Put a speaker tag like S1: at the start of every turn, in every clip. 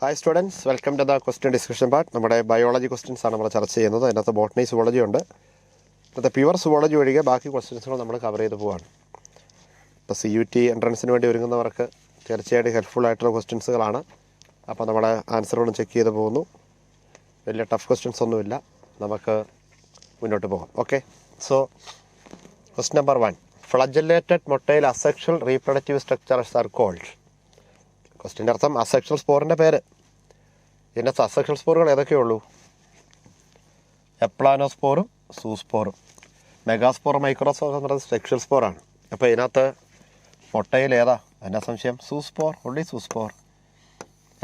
S1: Hi students, welcome to the question discussion part. നമ്മുടെ biology questions ആണ് നമ്മൾ ചർച്ച ചെയ്യുന്നത്. അതിനകത്ത് ബോട്ടണി, സുവോളജി ഉണ്ട്. ഇന്നത്തെ പ്യുവർ സുവോളജി ഒഴികെ ബാക്കി ക്വസ്റ്റ്യൻസുകൾ നമ്മൾ കവർ ചെയ്ത് പോവാണ്. ഇപ്പോൾ CUT എൻട്രൻസിന് വേണ്ടി ഒരുങ്ങുന്നവർക്ക് തീർച്ചയായിട്ടും ഹെൽപ്ഫുൾ ആയിട്ടുള്ള ക്വസ്റ്റ്യൻസുകളാണ്. അപ്പോൾ നമ്മുടെ ആൻസറുകളും ചെക്ക് ചെയ്ത് പോകുന്നു. വലിയ ടഫ് ക്വസ്റ്റ്യൻസ് ഒന്നുമില്ല, നമുക്ക് മുന്നോട്ട് പോകാം. Okay, so question number 1. Flagellated motile asexual reproductive structures are called. ക്വസ്റ്റ്യൻ്റെ അർത്ഥം അസെക്ഷൽ സ്പോറിൻ്റെ പേര്. ഇതിനകത്ത് അസെക്ഷൽ സ്പോറുകൾ ഏതൊക്കെയുള്ളൂ? എപ്ലാനോസ്പോറും സൂസ്പോറും. മെഗാസ്പോർ, മൈക്രോസ്പോർ എന്ന് പറയുന്നത് സെക്ഷൽ സ്പോറാണ്. അപ്പോൾ ഇതിനകത്ത് മൊട്ടയിൽ ഏതാ? എന്നാ സംശയം? സൂസ്പോർ, ഉള്ളി സൂസ്പോർ.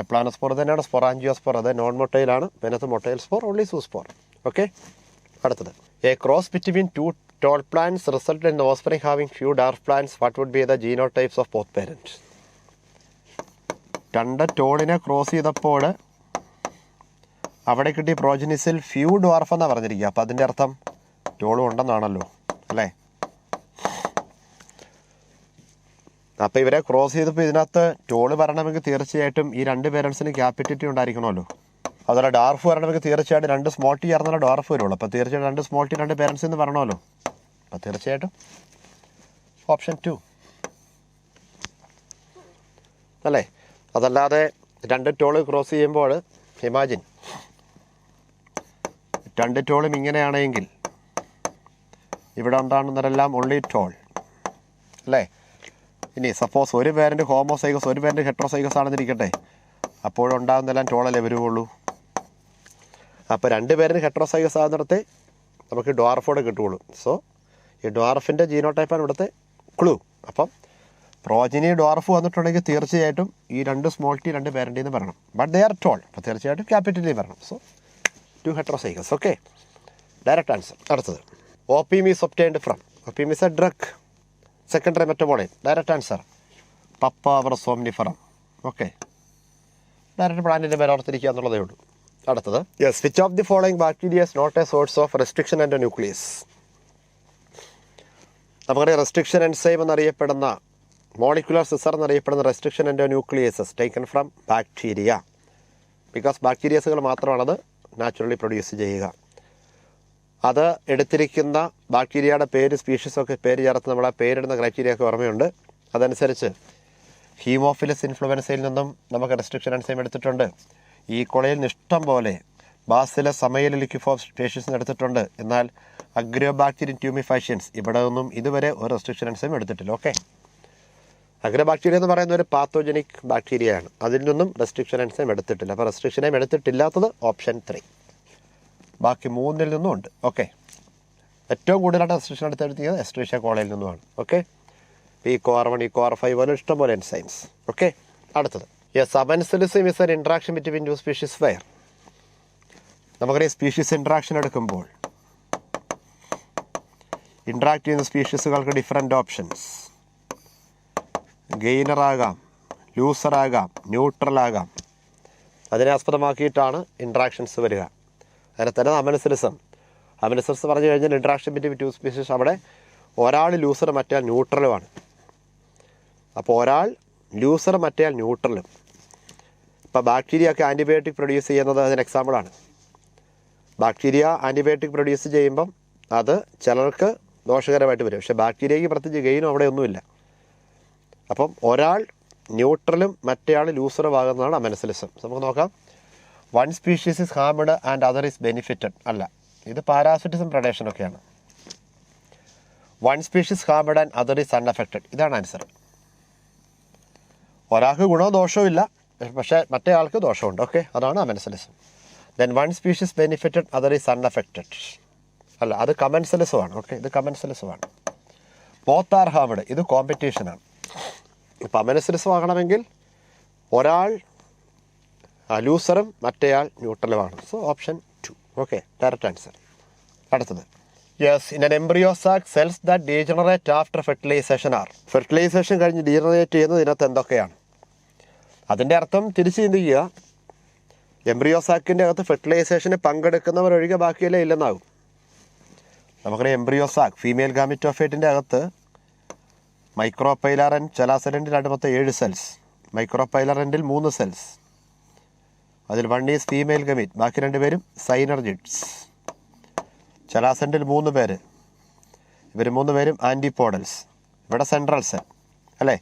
S1: എപ്ലാനോസ്പോർ തന്നെയാണ് സ്പൊറാഞ്ചിയോസ്പോർ, അത് നോൺ മൊട്ടയിലാണ്. ഇതിനകത്ത് മൊട്ടൈൽ സ്പോർ, ഉള്ളി സൂസ്പോർ. ഓക്കെ, അടുത്തത്. A cross between two tall plants result in offspring having few dwarf plants. What would be the genotypes of both parents? രണ്ട് ടോളിനെ ക്രോസ് ചെയ്തപ്പോൾ അവിടെ കിട്ടിയ പ്രോജനിസിൽ ഫ്യൂ ഡ്വാർഫ് എന്നാണ് പറഞ്ഞിരിക്കുക. അപ്പോൾ അതിൻ്റെ അർത്ഥം ടോളും ഉണ്ടെന്നാണല്ലോ, അല്ലേ? അപ്പോൾ ഇവരെ ക്രോസ് ചെയ്തപ്പോൾ ഇതിനകത്ത് ടോള് വരണമെങ്കിൽ തീർച്ചയായിട്ടും ഈ രണ്ട് പേരൻസിന് ക്യാപിറ്റിറ്റി ഉണ്ടായിരിക്കണമല്ലോ. അതുപോലെ ഡാർഫ് വരണമെങ്കിൽ തീർച്ചയായിട്ടും രണ്ട് സ്മോൾ ടി ചേർന്നാൽ ഡാർഫ് വരുള്ളൂ. അപ്പോൾ തീർച്ചയായിട്ടും രണ്ട് സ്മോൾ ടി രണ്ട് പേരൻസിൽ നിന്ന് വരണമല്ലോ. അപ്പോൾ തീർച്ചയായിട്ടും ഓപ്ഷൻ 2 അല്ലേ? അതല്ലാതെ രണ്ട് ടോള് ക്രോസ് ചെയ്യുമ്പോൾ ഇമാജിൻ രണ്ട് ടോളും ഇങ്ങനെയാണെങ്കിൽ ഇവിടെ ഉണ്ടാകുന്നതെല്ലാം ഓൺലി ടോൾ, അല്ലേ? ഇനി സപ്പോസ് ഒരു പേരൻ്റ് ഹോമോസൈഗസ് ഒരു പേരൻ്റ് ഹെട്രോസൈഗസ് ആണെന്നിരിക്കട്ടെ, അപ്പോഴുണ്ടാകുന്നതെല്ലാം ടോളല്ലേ വരുവുള്ളൂ. അപ്പോൾ രണ്ട് പേരൻ്റ് ഹെട്രോസൈഗസ് ആകുന്നിടത്തെ നമുക്ക് ഡ്വാർഫോടെ കിട്ടുകയുള്ളൂ. സോ ഈ ഡ്വാർഫിൻ്റെ ജീനോടൈപ്പാണ് ഇവിടുത്തെ ക്ലൂ. അപ്പം പ്രോജനി ഡ്വാർഫ് വന്നിട്ടുണ്ടെങ്കിൽ തീർച്ചയായിട്ടും ഈ രണ്ട് സ്മോൾ ടി രണ്ട് പേരൻ്റിൽ നിന്ന് വരണം. ബട്ട് ദേ ആർ ടോൾ, അപ്പോൾ തീർച്ചയായിട്ടും ക്യാപിറ്റലിൽ വരണം. So 2 heterozygous. Okay, direct answer. അടുത്തത്. Opium is obtained from. Opium is a drug, secondary metabolite. Direct answer papaver somniferum. Okay, direct പ്ലാന്റിൻ്റെ പേര് ഓർത്തിരിക്കുക എന്നുള്ളതേ ഉള്ളൂ. അടുത്തത്. Yes, which of the following bacteria is not a source of restriction endonuclease. നമുക്കറിയാം restriction enzyme എന്നറിയപ്പെടുന്ന molecular scissor എന്നറിയപ്പെടുന്ന restriction endonucleases taken from bacteria. Because ബാക്ടീരിയസുകൾ മാത്രമാണത് നാച്ചുറലി പ്രൊഡ്യൂസ് ചെയ്യുക. അത് എടുത്തിരിക്കുന്ന ബാക്ടീരിയയുടെ പേര്, സ്പീഷീസൊക്കെ പേര് ചേർത്ത് നമ്മളെ പേരിടുന്ന ക്രൈറ്റീരിയ ഒക്കെ ഓർമ്മയുണ്ട്. അതനുസരിച്ച് ഹീമോഫിലസ് ഇൻഫ്ലുവൻസയിൽ നിന്നും നമുക്ക് റെസ്ട്രിക്ഷൻ എൻസൈം എടുത്തിട്ടുണ്ട്. ഈ കൊളയിൽ നിന്ന് ഇഷ്ടം പോലെ ബാസിലസ് സമയലിക്യുഫോ സ്പീഷീസ് എടുത്തിട്ടുണ്ട്. എന്നാൽ അഗ്രോബാക്ടീരിയൻ ട്യൂമിഫാഷ്യൻസ് ഇവിടെ ഒന്നും ഇതുവരെ ഒരു റെസ്ട്രിക്ഷൻ എൻസൈം എടുത്തിട്ടില്ല. ഓക്കെ, അഗ്രോബാക്ടീരിയ എന്ന് പറയുന്ന ഒരു പാത്തോജനിക് ബാക്ടീരിയയാണ്. അതിൽ നിന്നും റെസ്ട്രിക്ഷൻ എൻസൈം എടുത്തിട്ടില്ല. അപ്പോൾ റെസ്ട്രിക്ഷൻ എൻസൈം എടുത്തിട്ടില്ലാത്തത് ഓപ്ഷൻ 3. ബാക്കി 3-ൽ നിന്നും ഉണ്ട്. ഓക്കെ, ഏറ്റവും കൂടുതലായിട്ട് റെസ്ട്രിക്ഷൻ എടുത്തിരിക്കുന്നത് എസ്ട്രീഷ്യ കോളയിൽ നിന്നുമാണ്. ഓക്കെ, EcoR1, EcoR5 പോലെ ഇഷ്ടം പോലെ എൻസൈംസ്. ഓക്കെ, അടുത്തത്. Yes, amensalism is an interaction between two species where. നമുക്കറിയാം സ്പീഷീസ് ഇൻട്രാക്ഷൻ എടുക്കുമ്പോൾ ഇൻട്രാക്ട് ചെയ്യുന്ന സ്പീഷീസുകൾക്ക് ഡിഫറെൻ്റ് ഓപ്ഷൻസ്. ഗെയിനറാകാം, ലൂസറാകാം, ന്യൂട്രലാകാം. അതിനെ ആസ്പദമാക്കിയിട്ടാണ് ഇൻട്രാക്ഷൻസ് വരിക. അതിനെ തന്നെ അമനസിലിസം. അമനസിലിസം പറഞ്ഞു കഴിഞ്ഞാൽ ഇൻട്രാക്ഷൻ ബിറ്റ്വീൻ ടു സ്പീഷീസ്, അവിടെ ഒരാൾ ലൂസർ മറ്റേ ന്യൂട്രലുമാണ്. അപ്പോൾ ഒരാൾ ലൂസർ മറ്റേ ന്യൂട്രലും. ഇപ്പോൾ ബാക്ടീരിയ ഒക്കെ ആൻറ്റിബയോട്ടിക് പ്രൊഡ്യൂസ് ചെയ്യുന്നത് അതിന് എക്സാമ്പിളാണ്. ബാക്ടീരിയ ആൻറ്റിബയോട്ടിക് പ്രൊഡ്യൂസ് ചെയ്യുമ്പം അത് ചിലർക്ക് ദോഷകരമായിട്ട് വരും. പക്ഷേ ബാക്ടീരിയയ്ക്ക് പ്രത്യേകിച്ച് ഗെയിനും അവിടെ ഒന്നുമില്ല. അപ്പം ഒരാൾ ന്യൂട്രലും മറ്റേയാൾ ലൂസറും ആകുന്നതാണ് അമനസിലിസം. നമുക്ക് നോക്കാം. One species is harmed and other is benefited. അല്ല, ഇത് പാരാസിറ്റിസം പ്രൊഡക്ഷനൊക്കെയാണ്. One species harmed and other is unaffected. ഇതാണ് ആൻസർ. ഒരാൾക്ക് ഗുണവും ദോഷവും ഇല്ല, പക്ഷേ മറ്റേ ആൾക്ക് ദോഷമുണ്ട്. ഓക്കെ, അതാണ് amensalism. Then one species benefited, other is unaffected. അല്ല, അത് കമൻസലിസമാണ്. ഓക്കെ, ഇത് കമൻസലിസമാണ്. ബോത്ത് ആർ ഹാർമഡ്, ഇത് കോമ്പറ്റീഷനാണ്. ഇപ്പം അമനസിലിസം ആകണമെങ്കിൽ ഒരാൾ ലൂസറും മറ്റേയാൾ ന്യൂട്രലുമാണ്. So option 2. Okay, direct answer. അടുത്തത്. Yes, in an embryo sac cells that degenerate after fertilization are. Fertilization കഴിഞ്ഞ് ഡീജനറേറ്റ് ചെയ്യുന്നത് ഇതിനകത്ത് എന്തൊക്കെയാണ്? അതിൻ്റെ അർത്ഥം തിരിച്ച് ചിന്തിക്കുക. എംബ്രിയോ സാക്കിൻ്റെ അകത്ത് ഫെർട്ടിലൈസേഷന് പങ്കെടുക്കുന്നവരൊഴികെ ബാക്കിയെല്ലാം ഇല്ലെന്നാകും. നമുക്കറിയാം എംബ്രിയോ സാക്ക് ഫീമെയിൽ ഗാമിറ്റോഫൈറ്റിൻ്റെ അകത്ത് മൈക്രോപൈലാർ ആൻഡ് ചെലാസെലൻറ്റിൽ അടുത്ത 7 സെൽസ്, മൈക്രോപൈലാർ എൻഡിൽ 3 സെൽസ്, അതിൽ 1 ഈസ് ഫീമെയിൽ ഗമീറ്റ്, ബാക്കി 2 പേരും സൈനർജിഡ്സ്. ചലാസെൻറ്റിൽ 3 പേര്, ഇവർ 3 പേരും ആൻറ്റിപോഡൽസ്. ഇവിടെ സെൻട്രൽ സെൽ അല്ലേ.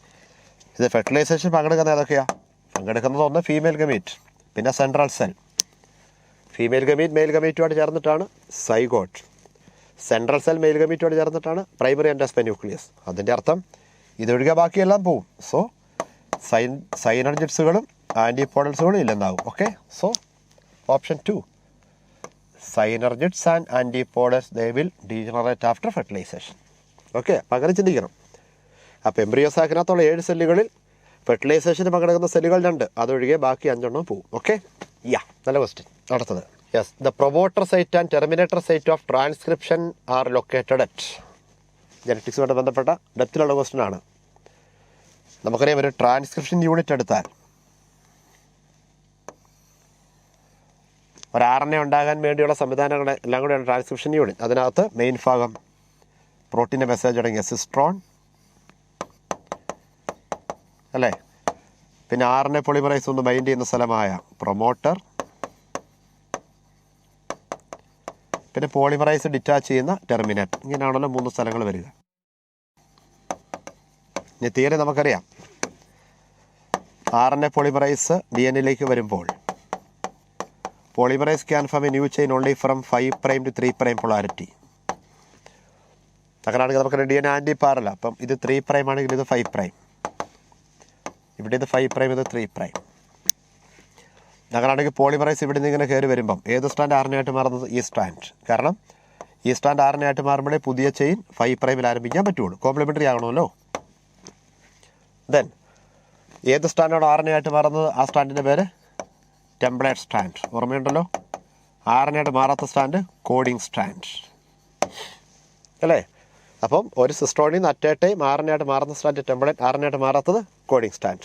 S1: ഇത് ഫെർട്ടിലൈസേഷൻ പങ്കെടുക്കുന്നത് ഏതൊക്കെയാണ്? പങ്കെടുക്കുന്നത് ഒന്ന് ഫീമെയിൽ ഗമീറ്റ്, പിന്നെ central cell. Female gamete male ഗമീറ്റുമായിട്ട് ചേർന്നിട്ടാണ് സൈഗോട്ട്. സെൻട്രൽ സെൽ മെയിൽ ഗമീറ്റുമായിട്ട് ചേർന്നിട്ടാണ് പ്രൈമറി എൻഡോസ്പെർം ന്യൂക്ലിയസ്. അതിൻ്റെ അർത്ഥം ഇതൊഴികെ ബാക്കിയെല്ലാം പോവും. സോ സൈനർജിഡ്സുകളും ആൻറ്റിപോഡൽസുകളും ഇല്ലെന്നാകും. Okay, so option 2 synergids and antipodals they will degenerate after fertilization. Okay, അപ്പം അങ്ങനെ ചിന്തിക്കണം. അപ്പോൾ എംബ്രിയോ സാക്കിനകത്തുള്ള 7 സെല്ലുകളിൽ ഫെർട്ടിലൈസേഷന് പങ്കെടുക്കുന്ന സെല്ലുകൾ 2, അതൊഴികെ ബാക്കി 5 പോവും. ഓക്കെ, നല്ല ക്വസ്റ്റ്യൻ. അടുത്തത്, yes, the promoter site and terminator site of transcription are located at. ജനറ്റിക്സുമായിട്ട് ബന്ധപ്പെട്ട ഡെപ്തിലുള്ള ക്വസ്റ്റ്യൻ ആണ്. നമുക്കറിയാം, ഒരു ട്രാൻസ്ക്രിപ്ഷൻ യൂണിറ്റ് എടുത്താൽ ഒരു RNA ഉണ്ടാകാൻ വേണ്ടിയുള്ള സംവിധാനങ്ങളെ എല്ലാം കൂടെയാണ് ട്രാൻസ്ക്രിപ്ഷൻ യൂണിറ്റ്. അതിനകത്ത് മെയിൻ ഭാഗം പ്രോട്ടീൻ്റെ മെസ്സേജ് അടങ്ങിയ സിസ്ട്രോൺ അല്ലേ, പിന്നെ RNA പോളിമറൈസ് ഒന്ന് ബൈൻഡ് ചെയ്യുന്ന സ്ഥലമായ പ്രൊമോട്ടർ, പിന്നെ പോളിമറൈസ് ഡിറ്റാച്ച് ചെയ്യുന്ന ടെർമിനേറ്റ്. ഇങ്ങനെയാണല്ലോ 3 സ്ഥലങ്ങൾ വരിക. ഇനി തിയറി നമുക്കറിയാം, RNA പോളിമറൈസ് DNA വരുമ്പോൾ polymerase can form a new chain only from 5' to 3' polarity. അങ്ങനെയാണെങ്കിൽ നമുക്കറിയാം DNA ആൻറ്റി പാരല. അപ്പം ഇത് 3' ആണെങ്കിൽ ഇത് 5'. ഇവിടെ ഇത് 5', ഇത് 3'. അങ്ങനെയാണെങ്കിൽ പോളിമറൈസ് ഇവിടെ നിന്ന് ഇങ്ങനെ കയറി വരുമ്പം ഏത് സ്റ്റാൻഡ് RNA ആയിട്ട് മാറുന്നത്? ഈ സ്റ്റാൻഡ്. കാരണം ഈ സ്റ്റാൻഡ് RNA ആയിട്ട് മാറുമ്പോഴേ പുതിയ ചെയിൻ 5' ആരംഭിക്കാൻ പറ്റുള്ളൂ. കോംപ്ലിമെൻ്ററി ആകണമല്ലോ. ദെൻ ഏത് സ്റ്റാൻഡാണോ RNA ആയിട്ട് മാറുന്നത് ആ സ്റ്റാൻഡിൻ്റെ പേര് ടെംപ്ലേറ്റ് സ്റ്റാൻഡ്. ഓർമ്മയുണ്ടല്ലോ, RNA ആയിട്ട് മാറാത്ത സ്റ്റാൻഡ് കോഡിങ് സ്റ്റാൻഡ് അല്ലേ. അപ്പം ഒരു സിസ്റ്റോണിൽ നിന്ന് അറ്റ് എ ടൈം RNA ആയിട്ട് മാറുന്ന സ്റ്റാൻഡ് ടെംപ്ലേറ്റ്, RNA ആയിട്ട് മാറാത്തത് കോഡിങ് സ്റ്റാൻഡ്.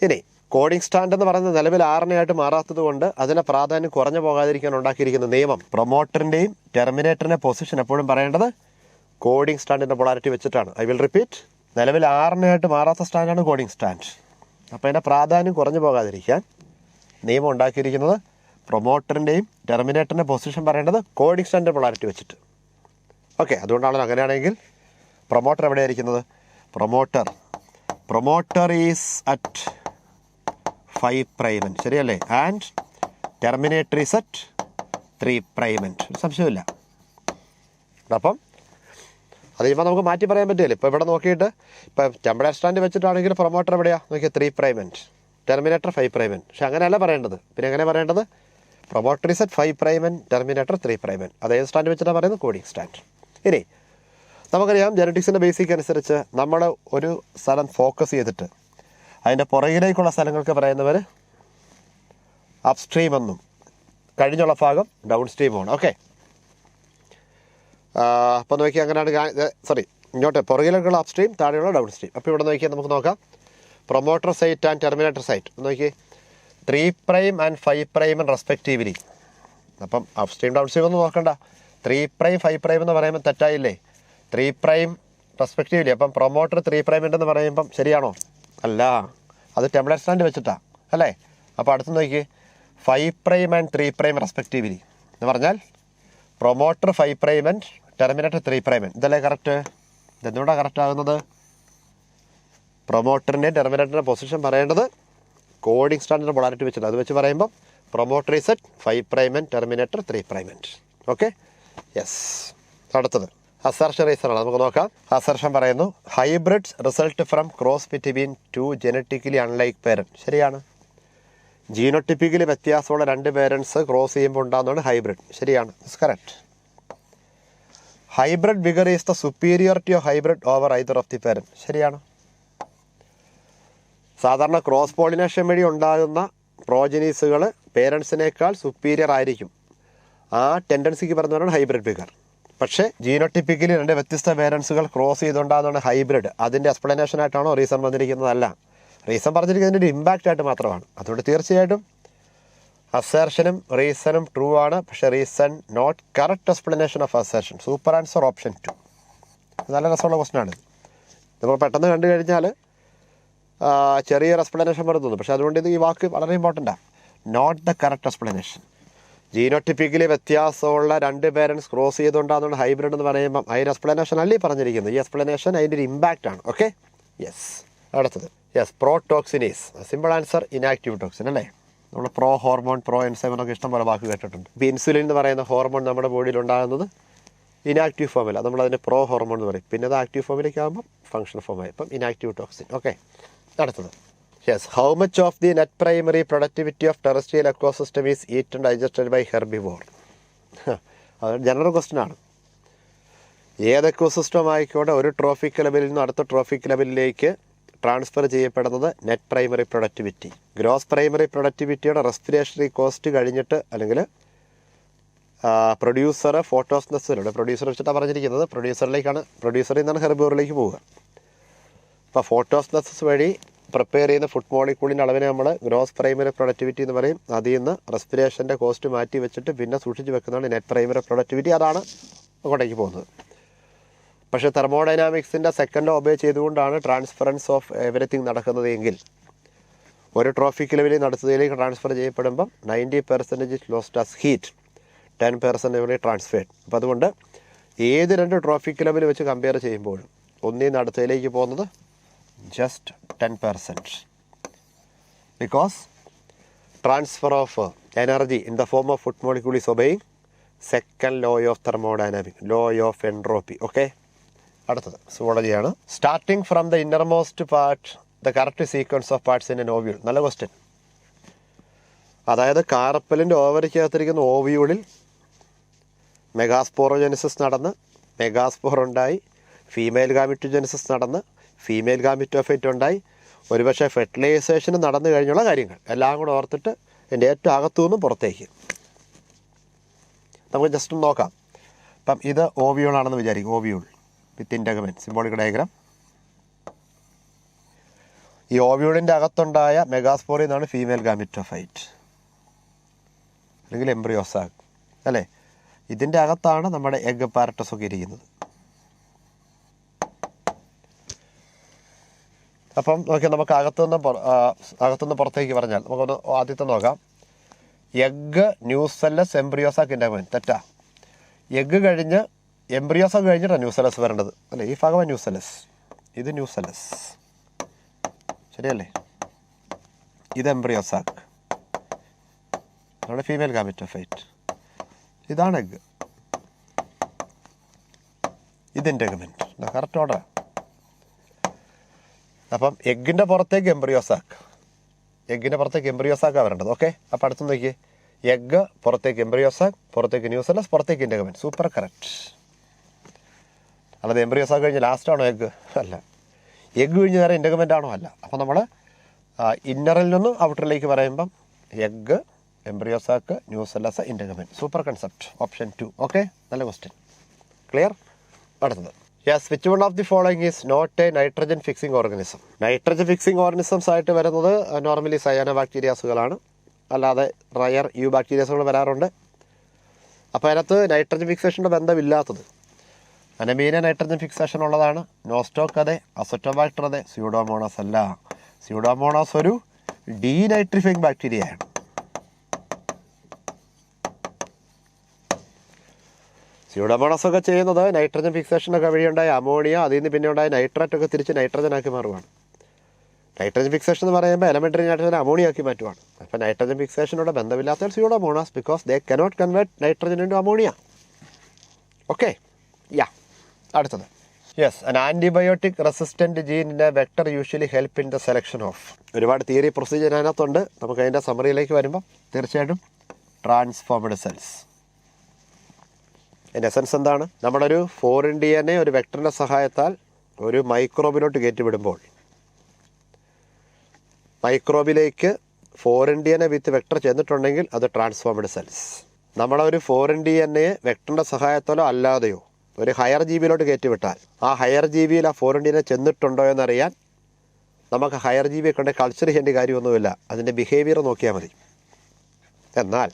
S1: ഇനി കോഡിങ് സ്റ്റാൻഡ് എന്ന് പറയുന്നത് നിലവിൽ RNA ആയിട്ട് മാറാത്തത് കൊണ്ട് അതിനെ പ്രാധാന്യം കുറഞ്ഞു പോകാതിരിക്കാൻ ഉണ്ടാക്കിയിരിക്കുന്ന നിയമം, പ്രൊമോട്ടറിൻ്റെയും ടെർമിനേറ്ററിൻ്റെ പൊസിഷൻ എപ്പോഴും പറയേണ്ടത് കോഡിങ് സ്റ്റാൻഡിൻ്റെ പൊളാരിറ്റി വെച്ചിട്ടാണ്. ഐ വിൽ റിപ്പീറ്റ്, നിലവിൽ RNA ആയിട്ട് മാറാത്ത സ്റ്റാൻഡാണ് കോഡിങ് സ്റ്റാൻഡ്. അപ്പോൾ അതിൻ്റെ പ്രാധാന്യം കുറഞ്ഞു പോകാതിരിക്കാൻ നിയമം ഉണ്ടാക്കിയിരിക്കുന്നത് പ്രൊമോട്ടറിൻ്റെയും ടെർമിനേറ്ററിൻ്റെ പൊസിഷൻ പറയേണ്ടത് കോഡിങ് സ്റ്റാൻഡിൻ്റെ പൊളാരിറ്റി വെച്ചിട്ട്. ഓക്കെ, അതുകൊണ്ടാണല്ലോ അങ്ങനെയാണെങ്കിൽ പ്രൊമോട്ടർ എവിടെയായിരിക്കുന്നത്? പ്രൊമോട്ടർ ഈസ് അറ്റ് 5' ശരിയല്ലേ, ആൻഡ് ടെർമിനേറ്റർ ഈസ് അറ്റ് 3'. സംശയമില്ല. അപ്പം അത് കഴിയുമ്പോൾ നമുക്ക് മാറ്റി പറയാൻ പറ്റില്ല. ഇപ്പോൾ ഇവിടെ നോക്കിയിട്ട് ഇപ്പോൾ ടെംപ്ലേറ്റ് സ്റ്റാൻഡ് വെച്ചിട്ടാണെങ്കിൽ പ്രൊമോട്ടർ എവിടെയാണ് നോക്കിയാൽ 3', ടെർമിനേറ്റർ 5'. പക്ഷെ അങ്ങനെയല്ല പറയേണ്ടത്. പിന്നെ എങ്ങനെ പറയേണ്ടത്? Promoter is at 5', Terminator 3'. അത് ഏത് സ്റ്റാൻഡ് വെച്ചിട്ടാണ് പറയുന്നത്? Coding stand. ഇനി നമുക്കറിയാം, ജനറ്റിക്സിൻ്റെ ബേസിക് അനുസരിച്ച് നമ്മൾ ഒരു സ്ഥലം ഫോക്കസ് ചെയ്തിട്ട് അതിൻ്റെ പുറകിലേക്കുള്ള സ്ഥലങ്ങൾക്ക് പറയുന്നവർ അപ്സ്ട്രീം എന്നും കഴിഞ്ഞുള്ള ഭാഗം ഡൗൺ സ്ട്രീമാണ്. ഓക്കെ, അപ്പോൾ നോക്കിയാൽ അങ്ങനെയാണ്. ഇങ്ങോട്ട് പുറകിലേക്കുള്ള അപ്സ്ട്രീം, താഴെയുള്ള ഡൗൺ സ്ട്രീം. അപ്പോൾ ഇവിടെ നോക്കിയാൽ നമുക്ക് നോക്കാം, promoter site and terminator site നോക്കി 3' and 5' റെസ്പെക്റ്റീവ്ലി. അപ്പം അപ്സ്ട്രീം ഡൗൺ സ്ട്രീം ഒന്നും നോക്കണ്ട. 3', 5' എന്ന് പറയുമ്പോൾ തെറ്റായില്ലേ? 3' റെസ്പെക്റ്റീവ്ലി. അപ്പം പ്രൊമോട്ടർ 3' ഉണ്ടെന്ന് പറയുമ്പം ശരിയാണോ? അല്ല, അത് ടെംപ്ലേറ്റ് സ്റ്റാൻഡ് വെച്ചിട്ടാണ് അല്ലേ. അപ്പോൾ അടുത്ത് നോക്കി 5' and 3' റെസ്പെക്റ്റീവ്ലി എന്ന് പറഞ്ഞാൽ പ്രൊമോട്ടർ 5' and ടെർമിനേറ്റർ 3'. ഇതല്ലേ കറക്റ്റ്? ഇതെന്തുകൊണ്ടാണ് കറക്റ്റ് ആകുന്നത്? പ്രൊമോട്ടറിൻ്റെ ടെർമിനേറ്ററിൻ്റെ പൊസിഷൻ പറയേണ്ടത് കോഡിങ് സ്റ്റാൻഡിൻ്റെ പൊളാരിറ്റി വെച്ചിട്ട്. അത് വെച്ച് പറയുമ്പോൾ promoter is at 5' and Terminator 3'. Okay, yes. അടുത്തത് അസർഷൻ റീസണാണ്. നമുക്ക് നോക്കാം. അസർഷൻ പറയുന്നു, hybrids result from cross between 2 genetically unlike parent. ശരിയാണ്. ജീനോട്ടിപ്പിക്കലി വ്യത്യാസമുള്ള 2 പേരൻസ് ക്രോസ് ചെയ്യുമ്പോൾ ഉണ്ടാകുന്നതാണ് ഹൈബ്രിഡ്. ശരിയാണ്, it's correct. Hybrid vigour is the superiority of hybrid over either of the parent. ശരിയാണ്. സാധാരണ ക്രോസ് പോളിനേഷൻ വഴി ഉണ്ടാകുന്ന പ്രോജനീസുകൾ പേരൻസിനേക്കാൾ സുപ്പീരിയർ ആയിരിക്കും. ആ ടെൻഡൻസിക്ക് പറയുന്നതാണ് ഹൈബ്രിഡ് വിഗർ. പക്ഷേ ജീനോട്ടിപ്പിക്കലി 2 വ്യത്യസ്ത പേരൻസുകൾ ക്രോസ് ചെയ്തുകൊണ്ടാകുന്നതാണ് ഹൈബ്രിഡ്. അതിൻ്റെ എക്സ്പ്ലനേഷൻ ആയിട്ടാണോ റീസൺ വന്നിരിക്കുന്നതല്ല. റീസൺ പറഞ്ഞിരിക്കുന്നതിൻ്റെ ഒരു ഇമ്പാക്റ്റ് ആയിട്ട് മാത്രമാണ്. അതുകൊണ്ട് തീർച്ചയായിട്ടും അസേർഷനും റീസണും ട്രൂ ആണ്. പക്ഷേ reason not correct explanation of assertion. Super answer option 2. നല്ല രസമുള്ള ക്വസ്റ്റനാണ്. നമ്മൾ പെട്ടെന്ന് കണ്ടു കഴിഞ്ഞാൽ ചെറിയൊരു എക്സ്പ്ലനേഷൻ വരുന്നു. പക്ഷേ അതുകൊണ്ട് ഇത് ഈ വാക്ക് വളരെ ഇമ്പോർട്ടൻ്റാണ്. Not the correct explanation. Genotypically വ്യത്യാസമുള്ള 2 പേരൻസ് ക്രോസ് ചെയ്തുകൊണ്ടാണ് ഹൈബ്രിഡ് എന്ന് പറയുമ്പം അതിന് എക്സ്പ്ലനേഷൻ അല്ലേ പറഞ്ഞിരിക്കുന്നത്. ഈ എക്സ്പ്ലനേഷൻ അതിൻ്റെ ഒരു ഇമ്പാക്റ്റ് ആണ്. Okay, yes. അടുത്തത് yes, protoxins. Simple answer inactive toxin അല്ലേ. നമ്മൾ പ്രോ ഹോർമോൺ, പ്രോ എൻസൈം എന്നൊക്കെ ഇഷ്ടം പോലെ വാക്ക് കേട്ടിട്ടുണ്ട്. ഇപ്പോൾ ഇൻസുലിൻ എന്ന് പറയുന്ന ഹോർമോൺ നമ്മുടെ ബോഡിയിൽ ഉണ്ടാകുന്നത് ഇനാക്റ്റീവ് ഫോമിലാണ്. നമ്മളതിന് പ്രോ ഹോർമോൺ എന്ന് പറയും. പിന്നെ അത് ആക്റ്റീവ് ഫോമിലേക്ക് ആകുമ്പോൾ ഫങ്ഷണൽ ഫോമായി. ഇപ്പം ഇനാക്റ്റീവ് ടോക്സിൻ. ഓക്കെ, അടുത്തത് yes, how much of the net primary productivity of terrestrial ecosystem is eaten digested by herbivore? അത് ജനറൽ ക്വസ്റ്റ്യൻ ആണ്. ഏത് എക്കോസിസ്റ്റം ആയിക്കോട്ടെ ഒരു ട്രോഫിക് ലെവലിൽ നിന്ന് അടുത്ത ട്രോഫിക് ലെവലിലേക്ക് ട്രാൻസ്ഫർ ചെയ്യപ്പെടുന്നത് net primary productivity. Gross primary പ്രൊഡക്ടിവിറ്റിയുടെ റെസ്പിറേഷണറി കോസ്റ്റ് കഴിഞ്ഞിട്ട്, അല്ലെങ്കിൽ പ്രൊഡ്യൂസർ ഫോട്ടോസിന്തസിലൂടെ, പ്രൊഡ്യൂസർ വെച്ചിട്ടാണ് പറഞ്ഞിരിക്കുന്നത്, പ്രൊഡ്യൂസറിൽ നിന്നാണ് ഹെർബിവോറിലേക്ക് പോവുക. അപ്പോൾ ഫോട്ടോസിന്തസിസ് വഴി പ്രിപ്പയർ ചെയ്യുന്ന ഫുഡ് മോളിക്യൂളിൻ്റെ അളവിനെ നമ്മൾ ഗ്രോസ് പ്രൈമറി പ്രൊഡക്ടിവിറ്റി എന്ന് പറയും. അതിൽ നിന്ന് റെസ്പിറേഷൻ്റെ കോസ്റ്റ് മാറ്റി വെച്ചിട്ട് പിന്നെ സൂക്ഷിച്ച് വെക്കുന്നതാണ് നെറ്റ് പ്രൈമറി പ്രൊഡക്ടിവിറ്റി. അതാണ് അങ്ങോട്ടേക്ക് പോകുന്നത്. പക്ഷേ തെർമോഡൈനാമിക്സിൻ്റെ സെക്കൻഡ് ഒബേ ചെയ്തുകൊണ്ടാണ് ട്രാൻസ്ഫറൻസ് ഓഫ് എവരിത്തിങ് നടക്കുന്നത് എങ്കിൽ ഒരു ട്രോഫിക് ലെവലിൽ നടത്തുന്നതിലേക്ക് ട്രാൻസ്ഫർ ചെയ്യപ്പെടുമ്പം 90% ലോസ്റ്റ് ആസ് ഹീറ്റ്, 10% ട്രാൻസ്ഫേർഡ്. അപ്പോൾ അതുകൊണ്ട് ഏത് 2 ട്രോഫിക് ലെവൽ വെച്ച് കമ്പയർ ചെയ്യുമ്പോഴും ഒന്നിൽ നിന്ന് അടുത്തതിലേക്ക് പോകുന്നത് just 10%, because transfer of energy in the form of food molecule is obeying second law of thermodynamics, law of entropy. Okay, അടുത്തത് സുവോളജിയാണ്. Starting from the innermost part the correct sequence of parts in an ovule. നല്ല question. അതായത് കാർപ്പലിൻ്റെ ഓവറിക്കകത്തിരിക്കുന്ന ഓവ്യൂളിൽ megasporogenesis നടന്ന് megaspore ഉണ്ടായി, female ഗാമിറ്റോജെനിസിസ് നടന്ന് female gametophyte ഉണ്ടായി, ഒരുപക്ഷെ ഫെർട്ടിലൈസേഷൻ നടന്നു കഴിഞ്ഞുള്ള കാര്യങ്ങൾ എല്ലാം കൂടെ ഓർത്തിട്ട് എൻ്റെ ഏറ്റവും അകത്തുനിന്നും പുറത്തേക്ക് നമുക്ക് ജസ്റ്റ് ഒന്ന് നോക്കാം. അപ്പം ഇത് ഓവ്യൂളാണെന്ന് വിചാരിക്കും. ഓവ്യൂൾ വിത്ത് ഇൻറ്റഗ്മെൻറ്റ്, സിംബോളിക് ഡയഗ്രാം. ഈ ഓവ്യൂളിൻ്റെ അകത്തുണ്ടായ മെഗാസ്പോറിൽ നിന്നാണ് ഫീമെയിൽ ഗാമിറ്റോഫൈറ്റ് അല്ലെങ്കിൽ എംബ്രിയോസാക് അല്ലേ. ഇതിൻ്റെ അകത്താണ് നമ്മുടെ എഗ് പാരറ്റസ് ഒക്കെ ഇരിക്കുന്നത്. അപ്പം നോക്കിയാൽ നമുക്ക് അകത്തുനിന്ന് പുറത്തേക്ക് പറഞ്ഞാൽ നമുക്കൊന്ന് ആദ്യത്തെ നോക്കാം. Egg, nucellus, embryo sac, integument. തെറ്റാ. എഗ് കഴിഞ്ഞ് എംബ്രിയോസാക് കഴിഞ്ഞിട്ടാണ് ന്യൂസെല്ലസ് വരേണ്ടത് അല്ലേ. ഈ ഭാഗമാണ് ന്യൂസെല്ലസ്, ഇത് ന്യൂസെല്ലസ്, ശരിയല്ലേ. ഇത് എംബ്രിയോസാക്, നമ്മുടെ ഫീമെയിൽ ഗാമിറ്റോഫൈറ്റ്. ഇതാണ് എഗ്, ഇത് ഇൻറ്റഗ്മെൻറ്റ്. കറക്റ്റ് ഓർഡറാണ്. അപ്പം എഗ്ഗിൻ്റെ പുറത്തേക്ക് എംബ്രിയോസാക്കാണ് വരേണ്ടത്. ഓക്കെ, അപ്പം അടുത്ത് നോക്കിയേ. എഗ്ഗ്, പുറത്തേക്ക് എംബ്രിയോസാക്, പുറത്തേക്ക് ന്യൂസെല്ലസ്, പുറത്തേക്ക് ഇൻറ്റഗ്മെൻറ്റ്. Super correct. അല്ലാതെ എംബ്രിയോസാക് കഴിഞ്ഞ് ലാസ്റ്റാണോ എഗ്ഗ്? അല്ല. എഗ്ഗ് കഴിഞ്ഞ് നേരെ ഇൻറ്റഗ്മെൻ്റ് ആണോ? അല്ല. അപ്പം നമ്മൾ ഇന്നറിൽ നിന്നും ഔട്ടറിലേക്ക് പറയുമ്പം egg, embryo sac, nucellus, integument. Super concept. Option 2. Okay, നല്ല ക്വസ്റ്റ്യൻ. ക്ലിയർ? അടുത്തത് yes, which one of the following is not a nitrogen fixing organism? Nitrogen fixing organisms ആയിട്ട് വരുന്നത് നോർമലി സയാനോ ബാക്ടീരിയാസുകളാണ്. അല്ലാതെ റയർ യു ബാക്ടീരിയാസുകൾ വരാറുണ്ട്. അപ്പോൾ അതിനകത്ത് നൈട്രജൻ ഫിക്സേഷൻ്റെ ബന്ധമില്ലാത്തത് അനമീന നൈട്രജൻ ഫിക്സേഷൻ ഉള്ളതാണ്. Nostoc അതെ, അസറ്റോബാക്ടർ അതെ, സ്യൂഡോമോണാസ് അല്ല. സ്യൂഡോമോണാസ് ഒരു ഡീനൈട്രിഫൈങ് ബാക്ടീരിയയാണ്. സ്യൂഡോമോണാസ് ഒക്കെ ചെയ്യുന്നത് നൈട്രജൻ ഫിക്സേഷനൊക്കെ വഴിയുണ്ടായ അമോണിയ, അതിൽ നിന്ന് പിന്നെ ഉണ്ടായ നൈട്രേറ്റ് ഒക്കെ തിരിച്ച് നൈട്രജനാക്കി മാറുവാണ്. നൈട്രജൻ ഫിക്സേഷൻ എന്ന് പറയുമ്പോൾ എലമെൻ്ററി നൈട്രജൻ അമോണിയാക്കി മാറ്റുവാണ്. അപ്പോൾ നൈട്രജൻ ഫിക്സേഷനോട് ബന്ധമില്ലാത്ത Pseudomonas, because they cannot convert nitrogen into ammonia. Okay, yeah. അടുത്തത് യെസ്, ആൻ ആൻറ്റിബയോട്ടിക് റെസിസ്റ്റൻറ്റ് ജീനിൻ്റെ vector usually help in the selection of. ഒരുപാട് തിയറി പ്രൊസീജിയർ അതിനകത്തുണ്ട്. നമുക്ക് അതിൻ്റെ സമറിയിലേക്ക് വരുമ്പോൾ തീർച്ചയായിട്ടും ട്രാൻസ്ഫോംഡ് സെൽസ്. അതിൻ്റെ എസൻസ് എന്താണ്? നമ്മളൊരു ഫോറിൻ DNA ഒരു വെക്ടറിൻ്റെ സഹായത്താൽ ഒരു മൈക്രോബിലോട്ട് കയറ്റിവിടുമ്പോൾ മൈക്രോബിലേക്ക് ഫോറിൻ DNA വിത്ത് വെക്ടർ ചെന്നിട്ടുണ്ടെങ്കിൽ അത് ട്രാൻസ്ഫോംഡ് സെൽസ്. നമ്മളൊരു ഫോറിൻ DNA വെക്ടറിൻ്റെ സഹായത്താലോ അല്ലാതെയോ ഒരു ഹയർ ജീവിയിലോട്ട് കയറ്റിവിട്ടാൽ ആ ഹയർ ജീവിയിൽ ആ ഫോറിൻ DNA ചെന്നിട്ടുണ്ടോ എന്നറിയാൻ നമുക്ക് ഹയർ ജീവിയെ കൊണ്ട് കൾച്ചർ ചെയ്യേണ്ട കാര്യമൊന്നുമില്ല. അതിൻ്റെ ബിഹേവിയർ നോക്കിയാൽ മതി. എന്നാൽ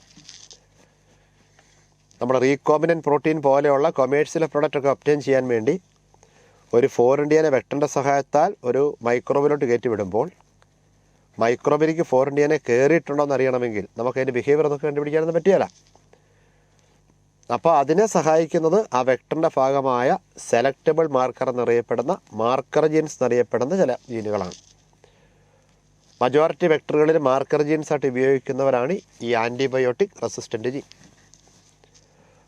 S1: നമ്മുടെ റീകോമ്പിനൻറ്റ് പ്രോട്ടീൻ പോലെയുള്ള കൊമേഴ്സ്യൽ പ്രൊഡക്റ്റൊക്കെ ഒബ്റ്റെയിൻ ചെയ്യാൻ വേണ്ടി ഒരു ഫോറിൻ DNA വെക്ടറിൻ്റെ സഹായത്താൽ ഒരു മൈക്രോബിലോട്ട് കയറ്റി വിടുമ്പോൾ മൈക്രോബിലേക്ക് ഫോറിൻ DNA കയറിയിട്ടുണ്ടോ എന്ന് അറിയണമെങ്കിൽ നമുക്ക് അതിൻ്റെ ബിഹേവിയർ ഒന്നും കണ്ടുപിടിക്കാനൊന്നും പറ്റിയല്ല. അപ്പോൾ അതിനെ സഹായിക്കുന്നത് ആ വെക്ടറിൻ്റെ ഭാഗമായ സെലക്റ്റബിൾ മാർക്കർ എന്നറിയപ്പെടുന്ന മാർക്കർ ജീൻസ് എന്നറിയപ്പെടുന്ന ചില ജീനുകളാണ്. മജോറിറ്റി വെക്ടറുകളിൽ മാർക്കർ ജീൻസ് ആയിട്ട് ഉപയോഗിക്കുന്നവരാണ് ഈ ആൻറ്റിബയോട്ടിക് റെസിസ്റ്റൻ്റ് ജീൻ.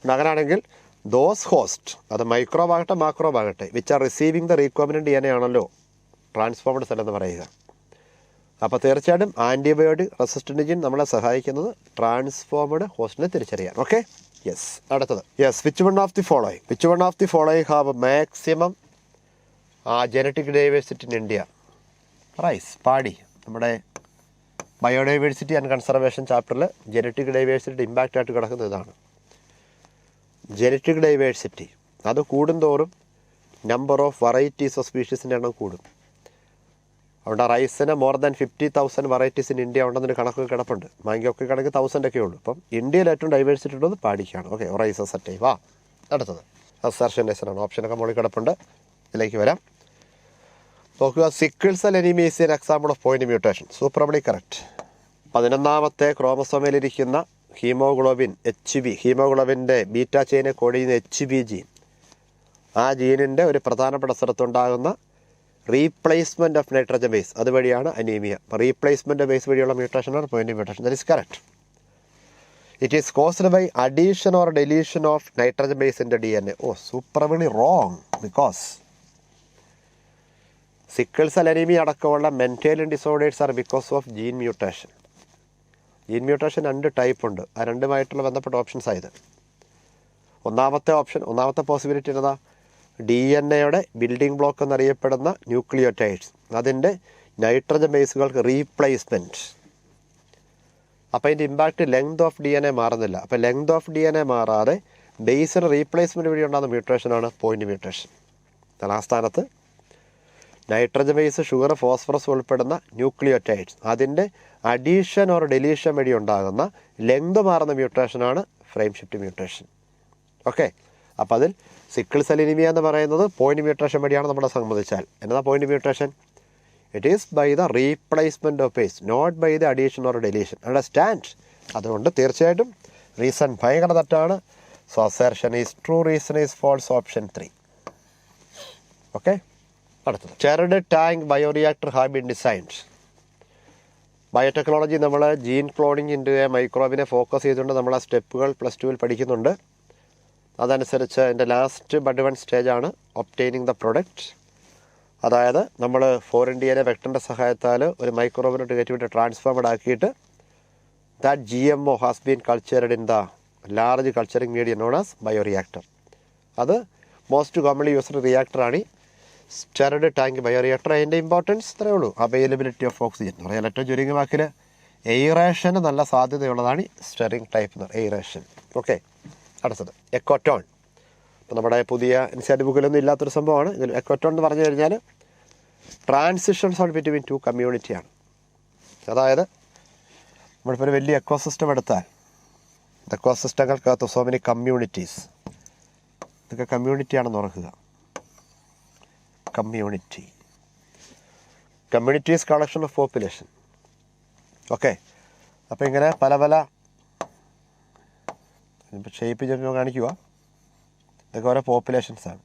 S1: അങ്ങനെയാണെങ്കിൽ ദോസ് ഹോസ്റ്റ്, അത് മൈക്രോബ് ആകട്ടെ മാക്രോബ് ആകട്ടെ, which are receiving the recombinant DNA ആണല്ലോ ട്രാൻസ്ഫോംഡ് സെൽ എന്ന് പറയുക. അപ്പോൾ തീർച്ചയായിട്ടും ആൻറ്റിബയോട്ടിക് റെസിസ്റ്റൻ്റ് ജീൻ നമ്മളെ സഹായിക്കുന്നത് ട്രാൻസ്ഫോംഡ് ഹോസ്റ്റിനെ തിരിച്ചറിയാൻ. Okay, yes. അടുത്തത്, yes, which one of the following have maximum genetic diversity in India? Rice, paddy. നമ്മുടെ ബയോഡൈവേഴ്സിറ്റി ആൻഡ് കൺസർവേഷൻ ചാപ്റ്ററിൽ ജനറ്റിക് ഡൈവേഴ്സിറ്റിയുടെ ഇമ്പാക്റ്റ് ആയിട്ട് കിടക്കുന്ന ഇതാണ്. ജനറ്റിക് ഡൈവേഴ്സിറ്റി അത് കൂടുന്തോറും നമ്പർ ഓഫ് വെറൈറ്റീസ് ഓഫ് സ്പീഷീസിൻ്റെ എണ്ണം കൂടും. അവിടെ റൈസിന് more than 50,000 varieties in India ഉണ്ടെന്നൊരു കണക്ക് കിടപ്പുണ്ട്. മാങ്കിയൊക്കെ കണക്ക് 1000 ഒക്കെ ഉള്ളൂ. അപ്പം ഇന്ത്യയിൽ ഏറ്റവും ഡൈവേഴ്സിറ്റി ഉള്ളത് പാടിക്കാണ്. ഓക്കെ, റൈസ് സെറ്റ് വാ. അടുത്തത് അസർഷനേഷനാണ്. ഓപ്ഷനൊക്കെ മുകളിൽ കിടപ്പുണ്ട്, ഇതിലേക്ക് വരാം. നോക്കുക, sickle cell anaemia is an example of point mutation. Superbly correct. 11ാമത്തെ ക്രോമസോമിലിരിക്കുന്ന ഹീമോഗ്ലോബിൻ HB, ഹീമോഗ്ലോബിൻ്റെ ബീറ്റാ ചെയിനെ കോഡ് ചെയ്യുന്ന HB ജീൻ, ആ ജീനിൻ്റെ ഒരു പ്രധാനപ്പെട്ട സ്ഥലത്തുണ്ടാകുന്ന റീപ്ലേസ്മെൻറ്റ് ഓഫ് നൈട്രജൻ ബേസ്, അതുവഴിയാണ് അനീമിയ. അപ്പോൾ റീപ്ലേസ്മെൻറ്റ് ബേസ് വഴിയുള്ള മ്യൂട്ടേഷനാണ് point mutation. That is correct. It is caused by addition or deletion of nitrogen base in the DNA. Oh, superbly wrong. Because sickle cell anaemia അടക്കമുള്ള mental disorders R because of gene mutation. Gene mutation 2 type ഉണ്ട്. ആ രണ്ടുമായിട്ടുള്ള ബന്ധപ്പെട്ട options ആയത്. ഒന്നാമത്തെ possibility എന്നതാ, DNA building block എന്നറിയപ്പെടുന്ന nucleotides, അതിൻ്റെ nitrogen ബേസുകൾക്ക് replacement. അപ്പോൾ അതിൻ്റെ ഇമ്പാക്റ്റ് ലെങ്ത് ഓഫ് DNA മാറുന്നില്ല. അപ്പോൾ ലെങ്ത് ഓഫ് DNA മാറാതെ ബേസിന് റീപ്ലേസ്മെൻറ്റ് വഴി ഉണ്ടാകുന്ന മ്യൂട്ടേഷനാണ് പോയിന്റ് മ്യൂട്ടേഷൻ. എന്നാൽ ആ സ്ഥാനത്ത് നൈട്രജൻ ബേസ്, ഷുഗർ, ഫോസ്ഫറസ് ഉൾപ്പെടുന്ന ന്യൂക്ലിയോടൈഡ്സ്, അതിൻ്റെ അഡീഷൻ ഓർ ഡെലീഷൻ വഴി ഉണ്ടാകുന്ന ലെങ്ത് മാറുന്ന മ്യൂട്ടേഷനാണ് ഫ്രെയിം ഷിഫ്റ്റ് മ്യൂട്ടേഷൻ. ഓക്കെ, അപ്പോൾ അതിൽ സിക്കിൾ സെൽ അനീമിയ എന്ന് പറയുന്നത് പോയിന്റ് മ്യൂട്ടേഷൻ വഴിയാണ് നമ്മളെ സംബന്ധിച്ചാൽ. എന്നതാ point mutation? It is by the replacement of base, not by the addition or deletion. Understand? അതുകൊണ്ട് തീർച്ചയായിട്ടും റീസൺ ഭയങ്കര തെറ്റാണ്. So assertion is true, reason is false. Option 3. Okay, അടുത്തത്, stirred tank bioreactor have been designed. Biotechnology നമ്മൾ gene cloning into a മൈക്രോബിനെ focus ചെയ്തുകൊണ്ട് നമ്മൾ ആ സ്റ്റെപ്പുകൾ +2 പഠിക്കുന്നുണ്ട്. അതനുസരിച്ച് എൻ്റെ ലാസ്റ്റ് ബട്ട് 1 സ്റ്റേജാണ് ഒബ്റ്റെയിനിങ് ദ പ്രൊഡക്റ്റ്. അതായത് നമ്മൾ ഫോറിൻ DNA വെക്ടറിൻ്റെ സഹായത്താൽ ഒരു മൈക്രോബിനോട്ട് കയറ്റിവിട്ട് ട്രാൻസ്ഫോംഡ് ആക്കിയിട്ട് that GMO has been cultured in the large culturing medium known as bioreactor. അത് മോസ്റ്റ് കോമൺലി യൂസ്ഡ് റിയാക്ടറാണ് സ്റ്റെറിഡ് ടാങ്ക് ബയോറിയാക്ടർ. അതിൻ്റെ ഇമ്പോർട്ടൻസ് ഇത്രയേ ഉള്ളൂ. അവൈലബിലിറ്റി ഓഫ് ഓക്സിജൻ എന്ന് പറയാൻ ഏറ്റവും ചുരുങ്ങിയ വാക്കിൽ എയറേഷന് നല്ല സാധ്യതയുള്ളതാണ് സ്റ്റെറിങ് ടൈപ്പ് എയറേഷൻ. ഓക്കെ, അടുത്തത് എക്കോട്ടോൺ. ഇപ്പോൾ നമ്മുടെ പുതിയ NCERT ബുക്കിലൊന്നും ഇല്ലാത്തൊരു സംഭവമാണ്. ഇതിൽ എക്കോട്ടോൺ എന്ന് പറഞ്ഞു കഴിഞ്ഞാൽ ട്രാൻസിഷൻസ് ഓൺ ബിറ്റ്വീൻ 2 കമ്മ്യൂണിറ്റിയാണ്. അതായത് നമ്മളിപ്പോൾ ഒരു വലിയ എക്കോസിസ്റ്റം എടുത്താൽ എക്കോസിസ്റ്റങ്ങൾക്കകത്ത് സോ മെനി കമ്മ്യൂണിറ്റീസ്, ഇതൊക്കെ കമ്മ്യൂണിറ്റിയാണെന്ന് ഓർക്കുക. Communities collection of population. Okay, അപ്പോൾ ഇങ്ങനെ പല ഷേപ്പ് ചെയ്യുമ്പോൾ കാണിക്കുക. ഇതൊക്കെ ഓരോ പോപ്പുലേഷൻസാണ്.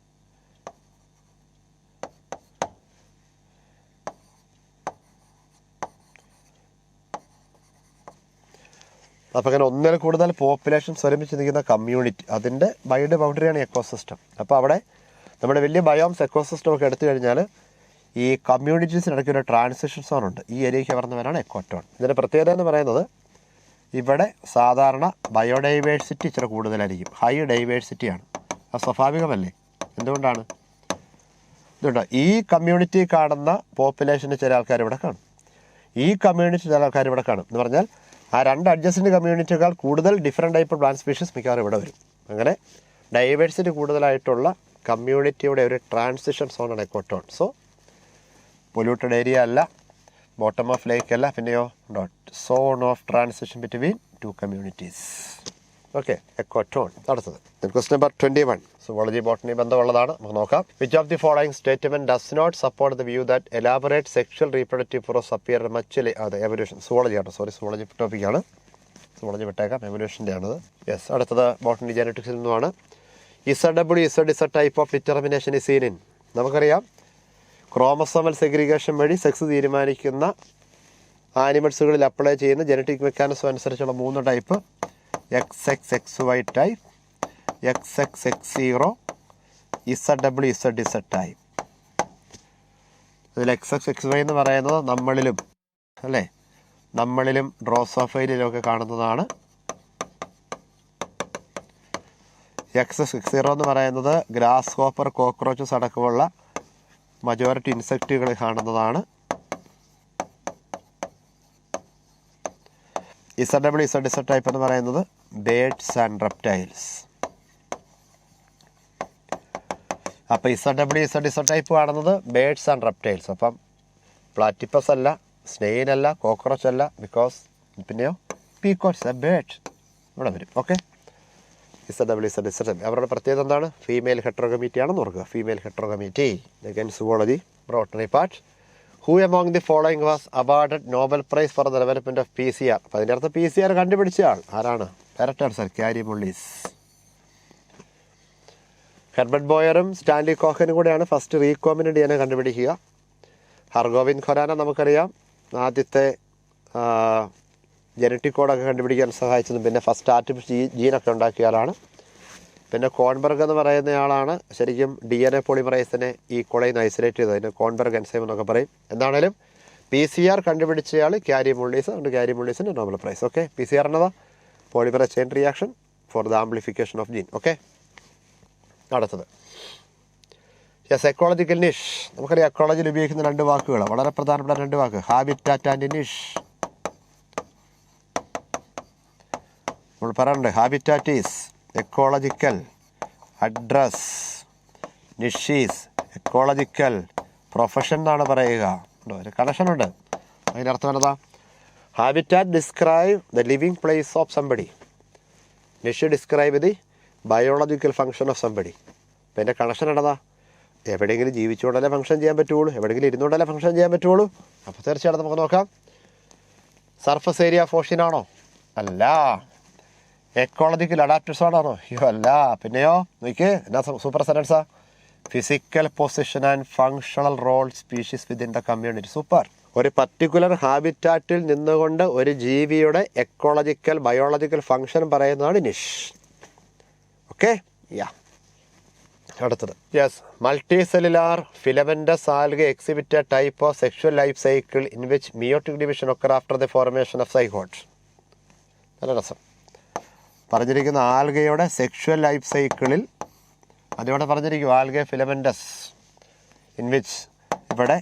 S1: അപ്പോൾ അങ്ങനെ ഒന്നിൽ കൂടുതൽ പോപ്പുലേഷൻസ് ഒരുമിച്ച് നിൽക്കുന്ന കമ്മ്യൂണിറ്റി, അതിൻ്റെ വൈഡ് ബൗണ്ടറിയാണ് എക്കോസിസ്റ്റം. അപ്പോൾ അവിടെ നമ്മുടെ വലിയ ബയോംസ് എക്കോസിസ്റ്റം ഒക്കെ എടുത്തു കഴിഞ്ഞാൽ ഈ കമ്മ്യൂണിറ്റീസിനിടയ്ക്ക് ഒരു ട്രാൻസിഷൻ സോൺ ഉണ്ട്. ഈ ഏരിയയ്ക്ക് വരുന്നവരാണ് എക്കോട്ടോൺ. ഇതിൻ്റെ പ്രത്യേകത എന്ന് പറയുന്നത് ഇവിടെ സാധാരണ ബയോഡൈവേഴ്സിറ്റി ഇച്ചിരി കൂടുതലായിരിക്കും, ഹൈ ഡൈവേഴ്സിറ്റിയാണ്. അത് സ്വാഭാവികമല്ലേ? എന്തുകൊണ്ടാണ്? ഇതുകൊണ്ട് ഈ കമ്മ്യൂണിറ്റി കാണുന്ന പോപ്പുലേഷന് ചില ആൾക്കാർ ഇവിടെ കാണും, ഈ കമ്മ്യൂണിറ്റി ചില ആൾക്കാർ ഇവിടെ കാണും. എന്ന് പറഞ്ഞാൽ ആ 2 അഡ്ജസ്റ്റൻ്റ് കമ്മ്യൂണിറ്റിയേക്കാൾ കൂടുതൽ ഡിഫറെൻറ്റ് ടൈപ്പ് പ്ലാന്റ് സ്പീഷീസ് മിക്കവാറും ഇവിടെ വരും. അങ്ങനെ ഡൈവേഴ്സിറ്റി കൂടുതലായിട്ടുള്ള കമ്മ്യൂണിറ്റിയുടെ ഒരു ട്രാൻസിഷൻ സോണാണ് എക്കോട്ടോൺ. സോ പൊല്യൂട്ടഡ് ഏരിയ അല്ല, ബോട്ടം ഓഫ് ലേക്ക് അല്ല, പിന്നെയോ zone of transition between 2 communities. Okay, ecotone. അടുത്തത് ക്വസ്റ്റ്യൻ നമ്പർ 21. സുവോളജി ബോട്ടണി ബന്ധമുള്ളതാണ്. നമുക്ക് നോക്കാം. Which of the following statement does not support the view that elaborate sexual reproductive process appear much അതെ evolution zoology ആട്ടോ, sorry zoology ടോപ്പിക്കാണ്, zoology വിട്ടേക്കാം, എവല്യൂഷൻ്റെ ആണത്. യെസ്. അടുത്തത് ബോട്ടണി ജെനറ്റിക്സിൽ നിന്നുമാണ്. Z type of determination is scene in. നമുക്കറിയാം ക്രോമസോമൽ സെഗ്രിഗേഷൻ വഴി സെക്സ് തീരുമാനിക്കുന്ന ആനിമൽസുകളിൽ അപ്ലൈ ചെയ്യുന്ന ജനറ്റിക് മെക്കാനിസം അനുസരിച്ചുള്ള 3 type XXXY type, XXX0, ZZ type. ഇതിൽ XXXY എന്ന് പറയുന്നത് നമ്മളിലും അല്ലേ, നമ്മളിലും ഡ്രോസോഫൈലിലും ഒക്കെ കാണുന്നതാണ്. XXX0 എന്ന് പറയുന്നത് ഗ്രാസ് ഹോപ്പർ, കോക്രോച്ചസ് അടക്കമുള്ള മജോറിറ്റി ഇൻസെക്റ്റുകളിൽ കാണുന്നതാണ്. ZZ ടൈപ്പ് എന്ന് പറയുന്നത് ബേഡ്സ് ആൻഡ് റെപ്റ്റൈൽസ്. അപ്പോൾ ZZ ടൈപ്പ് കാണുന്നത് ബേഡ്സ് ആൻഡ് റെപ്റ്റൈൽസ്. അപ്പം പ്ലാറ്റിപ്പസ് അല്ല, സ്നെയിൻ അല്ല, കോക്രോച്ച് അല്ല, ബിക്കോസ് പിന്നെയോ പീക്കോട്ട്സ് എ ബേഡ് ഇവിടെ വരും. ഓക്കെ. ZZ അവരുടെ പ്രത്യേകത എന്താണ്? ഫീമെയിൽ ഹെട്രോഗമീറ്റി ആണെന്ന് ഓർക്കുക. Female heterogamety. Again zoology botany part. Who among the following was awarded Nobel prize for development of PCR? അപ്പോൾ അതിൻ്റെ അർത്ഥം PCR കണ്ടുപിടിച്ച ആൾ ആരാണ്? Correct answer Kary Mullis. Herbert ബോയറും സ്റ്റാൻലി കോഹനും കൂടെയാണ് ഫസ്റ്റ് റീകോമിനൻ്റ് DNA കണ്ടുപിടിക്കുക. ഹർഗോവിന്ദ് ഖൊരാന നമുക്കറിയാം ആദ്യത്തെ ജനറ്റിക് കോഡൊക്കെ കണ്ടുപിടിക്കാൻ സഹായിച്ചതും പിന്നെ ഫസ്റ്റ് ആർട്ടിഫിഷ്യൽ ജീനൊക്കെ ഉണ്ടാക്കിയ ആളാണ്. പിന്നെ കോൺബർഗ് എന്ന് പറയുന്നയാളാണ് ശരിക്കും DNA പോളിമറൈസിനെ ഈ കൊളയിൽ നിന്ന് ഐസൊലേറ്റ് ചെയ്തത്. അതിന് കോൺബർഗ് എൻസൈം എന്നൊക്കെ പറയും. എന്താണേലും PCR കണ്ടുപിടിച്ചയാൾ ക്യാരി മുള്ളീസ്. അതുകൊണ്ട് ക്യാരി മുള്ളീസിന് നോബൽ പ്രൈസ്. ഓക്കെ. PCR എന്നതാ polymerase chain reaction for the amplification of gene. Okay. അടുത്തത് യെസ് എക്കോളജിക്കൽ നിഷ്. നമുക്കറിയാം എക്കോളജിയിൽ ഉപയോഗിക്കുന്ന 2 വാക്കുകൾ, വളരെ പ്രധാനപ്പെട്ട 2 വാക്ക്, ഹാബിറ്റാറ്റ് ആൻഡ് നിഷ്. നമ്മൾ പറയാറുണ്ട് habitat is ecological address, niche is ecological profession എന്നാണ് പറയുക. ഒരു കണക്ഷനുണ്ട്. അതിനർത്ഥം എന്നതാ? Habitat describe the living place of somebody, niche describe the biological function of somebody. അപ്പം എൻ്റെ കണക്ഷൻ എന്നതാ? എവിടെയെങ്കിലും ജീവിച്ചുകൊണ്ടല്ലേ ഫംഗ്ഷൻ ചെയ്യാൻ പറ്റുള്ളൂ, എവിടെയെങ്കിലും ഇരുന്നുകൊണ്ടല്ലേ ഫംഗ്ഷൻ ചെയ്യാൻ പറ്റുള്ളൂ. അപ്പോൾ തീർച്ചയായിട്ടും നമുക്ക് നോക്കാം. സർഫസ് ഏരിയ ഓഫ് ഓഷ്യൻ ആണോ? അല്ല. എക്കോളജിക്കൽ അഡാപ്റ്റേഴ്സ് ആണോ? അയ്യോ അല്ല. പിന്നെയോ നോക്കിയേ എന്നാ സൂപ്പർ സെൻറ്റൻസാ? Physical position and functional role species within the community. Super. ഒരു പർട്ടിക്കുലർ ഹാബിറ്റാറ്റിൽ നിന്നുകൊണ്ട് ഒരു ജീവിയുടെ എക്കോളജിക്കൽ ബയോളജിക്കൽ ഫങ്ഷൻ പറയുന്നതാണ് നിഷ്. ഓക്കെ. യാ. അടുത്തത് yes multi cellular filamentous algae exhibit A type of sexual life cycle in which meiotic division occur after the formation of zygote. നല്ല രസം. പറഞ്ഞിരിക്കുന്ന ആൽഗയുടെ സെക്ഷുവൽ ലൈഫ് സൈക്കിളിൽ അതിവിടെ പറഞ്ഞിരിക്കും ആൽഗെ ഫിലമെന്റസ് ഇൻ വിച്ച് ഇവിടെ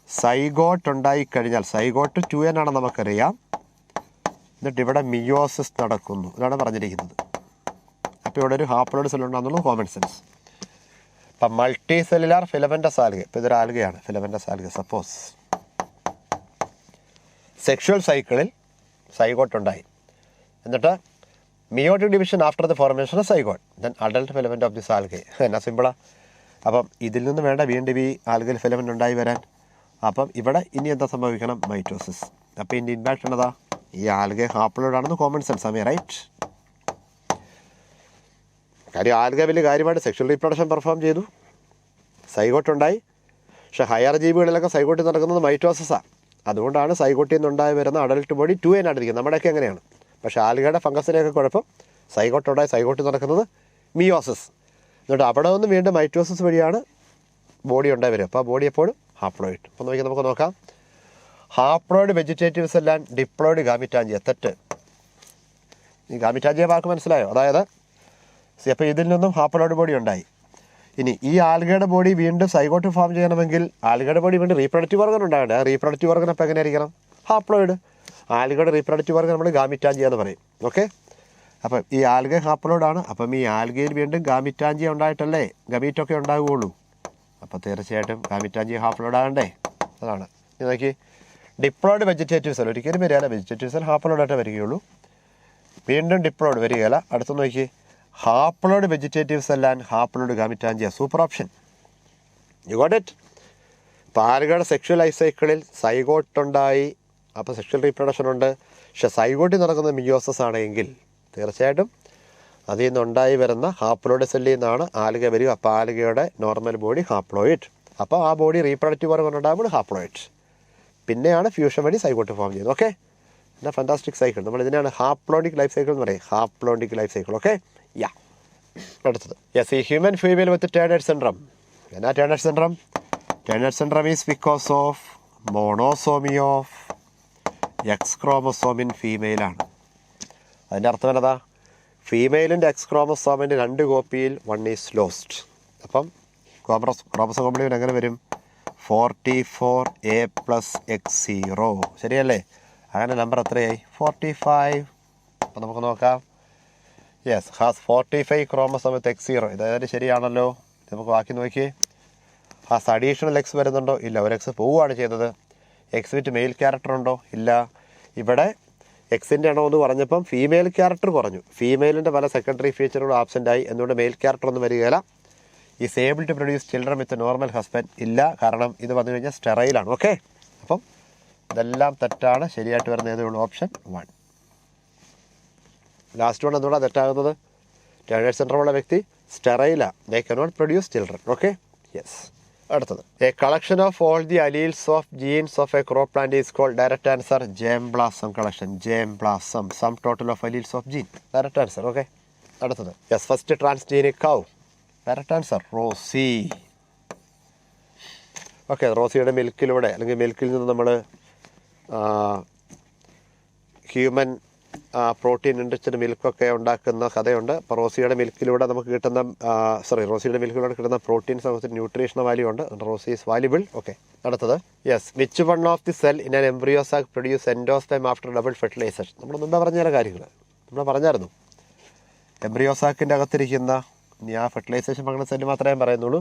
S1: zygote ഉണ്ടായിക്കഴിഞ്ഞാൽ, zygote 2n ആണെന്ന് നമുക്കറിയാം, എന്നിട്ട് ഇവിടെ മിയോസിസ് നടക്കുന്നു. ഇതാണ് പറഞ്ഞിരിക്കുന്നത്. അപ്പോൾ ഇവിടെ ഒരു ഹാപ്ലോയിഡ് സെൽ ഉണ്ടാകുന്നുള്ളൂ, കോമൺ സെൻസ്. അപ്പം മൾട്ടി സെല്ലുലാർ ഫിലമെന്റസ് ആൽഗെ, ഇപ്പോൾ ഇതൊരു ആൽഗയാണ് ഫിലമെന്റസ് ആൽഗെ. സപ്പോസ് സെക്ഷുവൽ സൈക്കിളിൽ സൈഗോട്ട് ഉണ്ടായി, എന്നിട്ട് meiotic division after the formation of zygote, then adult filament of this algae. എന്നാ സിമ്പിളാ. അപ്പം ഇതിൽ നിന്ന് വേണ്ട വീണ്ടും ഈ ആൽഗൽ ഫിലമെന്റ് ഉണ്ടായി വരാൻ. അപ്പം ഇവിടെ ഇനി എന്താ സംഭവിക്കണം? മൈറ്റോസിസ്. അപ്പം ഇതിൻ്റെ ഇമ്പാക്ട് എന്നതാ? ഈ ആൽഗെ ഹാപ്ലോയിഡ് ആണെന്ന് കോമൺ സെൻസ് ആമേ, റൈറ്റ്? കാര്യം ആൽഗ വലിയ കാര്യമായിട്ട് സെക്ഷൽ റീപ്രൊഡക്ഷൻ പെർഫോം ചെയ്തു, സൈഗോട്ട് ഉണ്ടായി. പക്ഷേ ഹയർ ജീവികളിലൊക്കെ സൈഗോട്ടിൽ നടക്കുന്നത് മൈറ്റോസിസാണ്. അതുകൊണ്ടാണ് സൈഗോട്ടിൽ നിന്നുണ്ടായി വരുന്ന അഡൽട്ട് ബോഡി 2n ആയിട്ടിരിക്കുന്നത്. നമ്മുടെയൊക്കെ എങ്ങനെയാണ്. പക്ഷേ ആൽഗയുടെ ഫംഗസിനെയൊക്കെ കുഴപ്പം സൈഗോട്ട് ഉണ്ടായി, സൈഗോട്ടിൽ നടക്കുന്നത് മിയോസിസ്. എന്നിട്ട് അവിടെ നിന്ന് വീണ്ടും മൈറ്റോസിസ് വഴിയാണ് ബോഡി ഉണ്ടായി വരും. അപ്പോൾ ആ ബോഡി എപ്പോഴും ഹാപ്ലോയിഡ്. അപ്പോൾ നമുക്ക് നോക്കാം. ഹാപ്ലോയിഡ് വെജിറ്റേറ്റീവ്സ് എല്ലാം ഡിപ്ലോയിഡ് ഗാമിറ്റാഞ്ചിയ. തെറ്റ്. ഈ ഗാമിറ്റാഞ്ചിയ വാക്ക് മനസ്സിലായോ? അതായത് അപ്പോൾ ഇതിൽ നിന്നും ഹാപ്ലോയിഡ് ബോഡി ഉണ്ടായി. ഇനി ഈ ആൽഗയുടെ ബോഡി വീണ്ടും സൈഗോട്ട് ഫോം ചെയ്യണമെങ്കിൽ ആൽഗയുടെ ബോഡി വീണ്ടും റീപ്രൊഡക്റ്റീവ് ഓർഗൻ ഉണ്ടാകണ്ടേ. ആ റീപ്രൊഡക്റ്റീവ് ഓർഗൻ അപ്പോൾ എങ്ങനെ ആയിരിക്കണം? ഹാപ്ലോയിഡ്. ആൽഗയുടെ റീപ്രൊഡക്റ്റീവ് ഓർഗൻ നമ്മൾ ഗാമിറ്റാഞ്ചിയ എന്ന് പറയും. ഓക്കെ. അപ്പം ഈ ആൽഗ ഹാപ്ലോയിഡാണ്. അപ്പം ഈ ആൽഗയിൽ വീണ്ടും ഗാമിറ്റാഞ്ചിയ ഉണ്ടായിട്ടല്ലേ ഗമീറ്റൊക്കെ ഉണ്ടാവുകയുള്ളൂ. അപ്പോൾ തീർച്ചയായിട്ടും ഗാമിറ്റാഞ്ചിയ ഹാപ്ലോയിഡ് ആകണ്ടേ. അതാണ്. ഇനി നോക്കി ഡിപ്ലോയിഡ് വെജിറ്റേറ്റീവ് സെൽ ഒരിക്കലും വരികയില്ല. വെജിറ്റേറ്റീവ് സെൽ ഹാപ്ലോയിഡായിട്ടേ വരികയുള്ളൂ. വീണ്ടും ഡിപ്ലോയിഡ് വരികയില്ല. അടുത്ത് നോക്കി haploid vegetative cell and haploid gametangia. Super option. You got it. ഇപ്പോൾ ആൽഗയുടെ സെക്ഷൽ ലൈഫ് സൈക്കിളിൽ സൈഗോട്ടുണ്ടായി, അപ്പോൾ സെക്ഷൽ റീപ്രൊഡക്ഷൻ ഉണ്ട്. പക്ഷെ സൈഗോട്ടിൽ നടക്കുന്ന മിയോസിസ് ആണെങ്കിൽ തീർച്ചയായിട്ടും അതിൽ നിന്നുണ്ടായി വരുന്ന ഹാപ്ലോയിഡ് സെല്ലിൽ നിന്നാണ് ആൽഗ വരിക. അപ്പോൾ ആൽഗയുടെ നോർമൽ ബോഡി ഹാപ്ലോയിഡ്. അപ്പോൾ ആ ബോഡി റീപ്രൊഡക്റ്റീവ് ഓർഗൻ ഉണ്ടാകുമ്പോൾ ഹാപ്ലോയിഡ്. പിന്നെയാണ് ഫ്യൂഷൻ വഴി സൈഗോട്ട് ഫോം ചെയ്യുന്നത്. ഓക്കെ, എന്നാ ഫാന്റാസ്റ്റിക് സൈക്കിൾ. നമ്മൾ ഇതിനാണ് ഹാപ്ലോയിഡിക് ലൈഫ് സൈക്കിൾ എന്ന് പറയും. Haploidic life cycle. Okay, yeah. അടുത്തത് യെസ്, ഈ human female with Turner syndrome. എന്നാ Turner syndrome? Turner syndrome is because of monosomy of X ക്രോമസോമിൻ ഫീമെയിലാണ്. അതിൻ്റെ അർത്ഥം എന്നതാ? ഫീമെയിലിൻ്റെ എക്സ് ക്രോമസോമിൻ്റെ 2 കോപ്പിയിൽ 1 ഈസ് ലോസ്റ്റ്. അപ്പം ക്രോമസോം കംപ്ലീറ്റ് എങ്ങനെ വരും? 44A+X0. ശരിയല്ലേ? അങ്ങനെ നമ്പർ എത്രയായി? 45. അപ്പം നമുക്ക് നോക്കാം. Yes, has 45 chromosome with X0. ഇതായത് ശരിയാണല്ലോ. നമുക്ക് ബാക്കി നോക്കിയേ. ഹാസ് അഡീഷണൽ എക്സ് വരുന്നുണ്ടോ? ഇല്ല, ഒരു എക്സ് പോവുകയാണ് ചെയ്തത്. എക്സ് വിത്ത് മെയിൽ ക്യാരക്ടർ ഉണ്ടോ? ഇല്ല. ഇവിടെ എക്സിൻ്റെ എണ്ണം എന്ന് പറഞ്ഞപ്പം ഫീമെയിൽ ക്യാരക്ടർ കുറഞ്ഞു. ഫീമെയിലിൻ്റെ പല സെക്കൻഡറി ഫീച്ചറുകളും ആബ്സെൻ്റായി. എന്തുകൊണ്ട് മെയിൽ ക്യാരക്ടർ ഒന്നും വരികയില്ല. Is able to produce children with normal husband. ഇല്ല, കാരണം ഇത് വന്നു കഴിഞ്ഞാൽ സ്റ്റെറൈലാണ്. ഓക്കെ, അപ്പം ഇതെല്ലാം തെറ്റാണ്. ശരിയായിട്ട് വരുന്നതേ ഉള്ളൂ ഓപ്ഷൻ 1. ലാസ്റ്റ് വൺ എന്തുകൊണ്ടാണ് തെറ്റാകുന്നത്? ടേണർ സിൻഡ്രോമുള്ള വ്യക്തി സ്റ്റെറൈലാണ്. They cannot produce children. Okay, yes. അടുത്തത്, a collection of all the alleles of genes of a crop plant is called. Direct answer germplasm collection. Germplasm, sum total of alleles of gene. Direct answer. Okay, അടുത്തത്, yes, first transgenic cow. Direct answer Rosie. Okay, റോസിയുടെ മിൽക്കിലൂടെ അല്ലെങ്കിൽ മിൽക്കിൽ നിന്ന് നമ്മൾ human protein ഇൻറിച്ച്ഡ് മിൽക്കൊക്കെ ഉണ്ടാക്കുന്ന കഥയുണ്ട്. അപ്പോൾ റോസിയുടെ മിൽക്കിലൂടെ നമുക്ക് കിട്ടുന്ന റോസിയുടെ മിൽക്കിലൂടെ കിട്ടുന്ന പ്രോട്ടീൻസ് നമുക്ക് ന്യൂട്രീഷണൽ വാല്യൂ ഉണ്ട്. Rosie is valuable. ഓക്കെ, അടുത്തത്, yes, which one of the cell in an embryo sac produce endosperm after double fertilisation. നമ്മൾ മുമ്പേ പറഞ്ഞ ചില കാര്യങ്ങൾ നമ്മൾ പറഞ്ഞായിരുന്നു. എംബ്രിയോ സാക്കിൻ്റെ അകത്തിരിക്കുന്ന, ആ ഫെർട്ടിലൈസേഷൻ പങ്കെടുക്കുന്ന സെല്ല് മാത്രമേ പറയുന്നുള്ളൂ.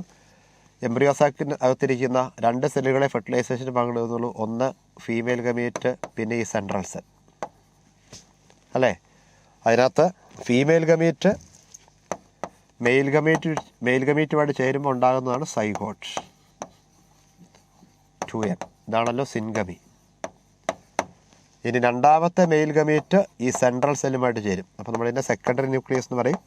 S1: എംബ്രിയോ സാക്കിന് അകത്തിരിക്കുന്ന 2 സെല്ലുകളെ ഫെർട്ടിലൈസേഷൻ പങ്കെടുക്കുന്നുള്ളൂ. ഒന്ന് ഫീമെയിൽ ഗമീറ്റ്, പിന്നെ ഈ സെൻട്രൽ സെൽ അല്ലേ. അതിനകത്ത് ഫീമെയിൽ ഗമീറ്റ് മെയിൽ ഗമീറ്റുമായിട്ട് ചേരുമ്പോൾ ഉണ്ടാകുന്നതാണ് സൈഗോട്ട് 2n. ഇതാണല്ലോ സിൻഗമി. ഇനി രണ്ടാമത്തെ മെയിൽ ഗമീറ്റ് ഈ സെൻട്രൽ സെല്ലുമായിട്ട് ചേരും. അപ്പോൾ നമ്മളിതിൻ്റെ സെക്കൻഡറി ന്യൂക്ലിയസ് എന്ന് പറയും.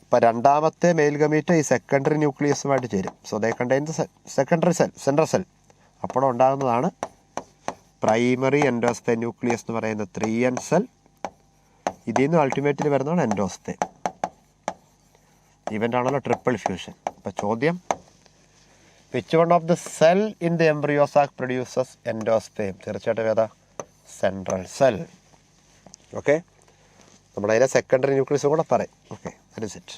S1: ഇപ്പോൾ രണ്ടാമത്തെ മെയിൽ ഗമീറ്റ് ഈ സെക്കൻഡറി ന്യൂക്ലിയസുമായിട്ട് ചേരും. So they contain the secondary cell, central cell. അപ്പോൾ ഉണ്ടാകുന്നതാണ് പ്രൈമറി എൻഡോസ്പെം ന്യൂക്ലിയസ് എന്ന് പറയുന്ന 3n സെൽ. ഇതിൽ നിന്ന് അൾട്ടിമേറ്റ്ലി വരുന്നതാണ് എൻഡോസ്പെം. ഇവൻ്റ് ആണല്ലോ ട്രിപ്പിൾ ഫ്യൂഷൻ. അപ്പോൾ ചോദ്യം, which one of the cell in the embryo sac produces endosperm? തീർച്ചയായിട്ടും ഏതാ? Central cell. ഓക്കെ, നമ്മളതിനെ സെക്കൻഡറി ന്യൂക്ലിയസും കൂടെ പറയും. Okay, that is it.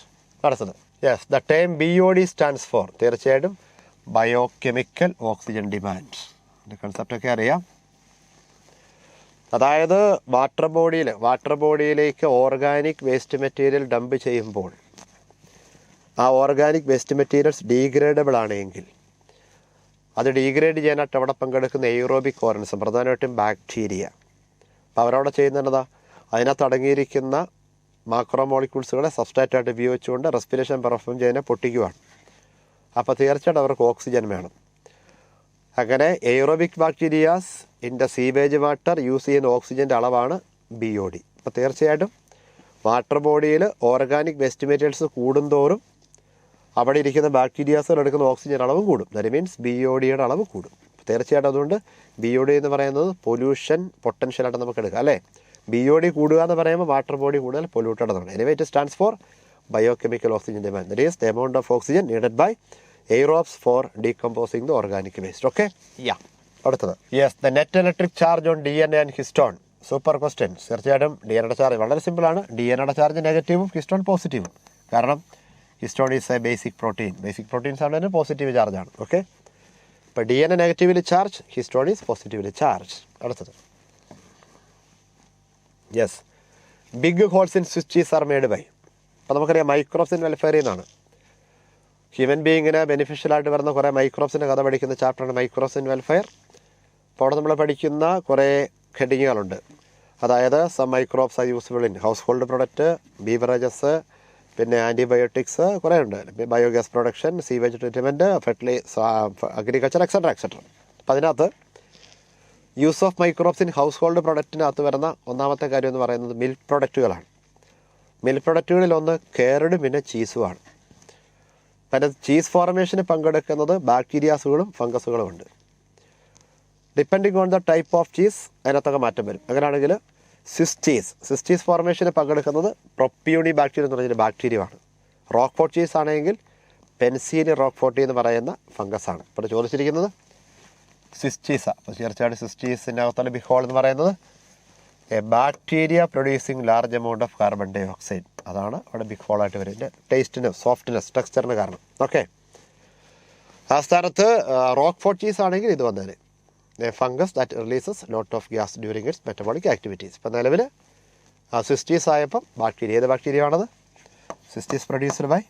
S1: അടുത്തത്, yes, the term BOD stands for. തീർച്ചയായിട്ടും ബയോകെമിക്കൽ ഓക്സിജൻ ഡിമാൻഡ്. എൻ്റെ കൺസെപ്റ്റൊക്കെ അറിയാം. അതായത് വാട്ടർ ബോഡിയിലേക്ക് ഓർഗാനിക് വേസ്റ്റ് മെറ്റീരിയൽ ഡംപ് ചെയ്യുമ്പോൾ ആ ഓർഗാനിക് വേസ്റ്റ് മെറ്റീരിയൽസ് ഡീഗ്രേഡബിൾ ആണെങ്കിൽ അത് ഡീഗ്രേഡ് ചെയ്യാനായിട്ട് അവിടെ പങ്കെടുക്കുന്ന എയ്റോബിക് ഓർഗനിസം, പ്രധാനമായിട്ടും ബാക്ടീരിയ. അപ്പോൾ അവരവിടെ ചെയ്യുന്നതാ, അതിനകത്ത് അടങ്ങിയിരിക്കുന്ന മാക്രോമോളിക്യൂൾസുകളെ സബ്സ്ട്രാറ്റായിട്ട് ഉപയോഗിച്ചുകൊണ്ട് റെസ്പിറേഷൻ പെർഫോം ചെയ്യുന്നതിനെ പൊട്ടിക്കുവാണ്. അപ്പോൾ തീർച്ചയായിട്ടും അവർക്ക് ഓക്സിജൻ വേണം. അങ്ങനെ aerobic bacterias in the sewage water use ചെയ്യുന്ന ഓക്സിജൻ്റെ അളവാണ് BOD. അപ്പോൾ തീർച്ചയായിട്ടും വാട്ടർ ബോഡിയിൽ ഓർഗാനിക് വേസ്റ്റ് മെറ്റീരിയൽസ് കൂടുന്തോറും അവിടെ ഇരിക്കുന്ന ബാക്ടീരിയാസുകൾ എടുക്കുന്ന ഓക്സിജൻ അളവ് കൂടും. ദാറ്റ് മീൻസ് BODയുടെ അളവ് കൂടും. തീർച്ചയായിട്ടും അതുകൊണ്ട് BOD എന്ന് പറയുന്നത് പൊല്യൂഷൻ പൊട്ടൻഷ്യലായിട്ട് നമുക്ക് എടുക്കാം അല്ലേ. BOD കൂടുക എന്ന് പറയുമ്പോൾ വാട്ടർ ബോഡി കൂടുതൽ പൊല്യൂട്ടഡ് ആണ്. Anyway it stands for biochemical oxygen demand. That is the amount of oxygen needed by aerobes for decomposing the organic waste. Okay, yeah. അടുത്തത്, yes, the net electric charge on DNA and histone. Super question. തീർച്ചയായിട്ടും DNAയുടെ charge വളരെ സിമ്പിളാണ്. DNAയുടെ charge നെഗറ്റീവും histone പോസിറ്റീവും. കാരണം histone is a basic protein. Basic proteins ആണെങ്കിൽ positive ചാർജാണ്. ഓക്കെ, ഇപ്പോൾ DNA നെഗറ്റീവിൽ ചാർജ്, ഹിസ്റ്റോൺ ഈസ് പോസിറ്റീവിൽ ചാർജ്. അടുത്തത്, yes, big holes in Swiss cheese are made by. അപ്പോൾ നമുക്കറിയാം മൈക്രോബ്സ് ഇൻ വെൽഫെയറിൽ നിന്നാണ്. ഹ്യൂമൻ ബീയിങ്ങിന് ബെനിഫിഷ്യലായിട്ട് വരുന്ന കുറേ മൈക്രോബ്സിൻ്റെ കഥ പഠിക്കുന്ന ചാപ്റ്ററാണ് മൈക്രോബ്സ് ഇൻ വെൽഫെയർ. അപ്പോൾ അവിടെ നമ്മൾ പഠിക്കുന്ന കുറേ ഹെഡിങ്ങുകളുണ്ട്. അതായത് some microbes are useful in household product, beverages, പിന്നെ ആൻറ്റിബയോട്ടിക്സ് കുറേ ഉണ്ട്, biogas production, sewage treatment, agriculture etcetera etcetera. അപ്പം അതിനകത്ത് use of microbes in household പ്രൊഡക്റ്റിനകത്ത് വരുന്ന ഒന്നാമത്തെ കാര്യം എന്ന് പറയുന്നത് മിൽക്ക് പ്രൊഡക്റ്റുകളാണ്. മിൽക്ക് പ്രൊഡക്റ്റുകളിലൊന്ന് കേരഡും പിന്നെ ചീസുമാണ്. പിന്നെ ചീസ് ഫോർമേഷന് പങ്കെടുക്കുന്നത് ബാക്ടീരിയാസുകളും ഫംഗസുകളും ഉണ്ട്. Depending on the type of cheese അതിനകത്തൊക്കെ മാറ്റം വരും. അങ്ങനെയാണെങ്കിൽ സിസ്റ്റീസ് ഫോർമേഷന് പങ്കെടുക്കുന്നത് പ്രൊപ്പിയൂണി ബാക്ടീരിയ എന്ന് പറഞ്ഞൊരു ബാക്ടീരിയമാണ്. റോക്ക്ഫോർട്ട് ചീസ് ആണെങ്കിൽ പെൻസീനി റോക്ക്ഫോർട്ടി എന്ന് പറയുന്ന ഫംഗസാണ്. ഇപ്പോൾ ചോദിച്ചിരിക്കുന്നത് സിസ്റ്റീസാണ്. അപ്പോൾ തീർച്ചയായിട്ടും സിസ്റ്റീസിൻ്റെ അകത്തുള്ള ബിഹോൾ എന്ന് പറയുന്നത് a bacteria producing large amount of carbon dioxide. അതാണ് അവിടെ ബിഗ് ഹോളായിട്ട് വരും. ഇതിൻ്റെ ടേസ്റ്റിന്, സോഫ്റ്റ്നെസ്, ടെക്സ്ചറിന് കാരണം. ഓക്കെ, ആ സ്ഥാനത്ത് റോക്ക്ഫോർട്ട് ചീസ് ആണെങ്കിൽ ഇത് വന്നേനെ a fungus that releases lot of gas during its metabolic activities. ഇപ്പം നിലവിൽ സിസ്റ്റീസ് ആയപ്പം ബാക്ടീരിയ, ഏത് ബാക്ടീരിയ ആണത്? സിസ്റ്റീസ് പ്രൊഡ്യൂസ്ഡ് ബൈ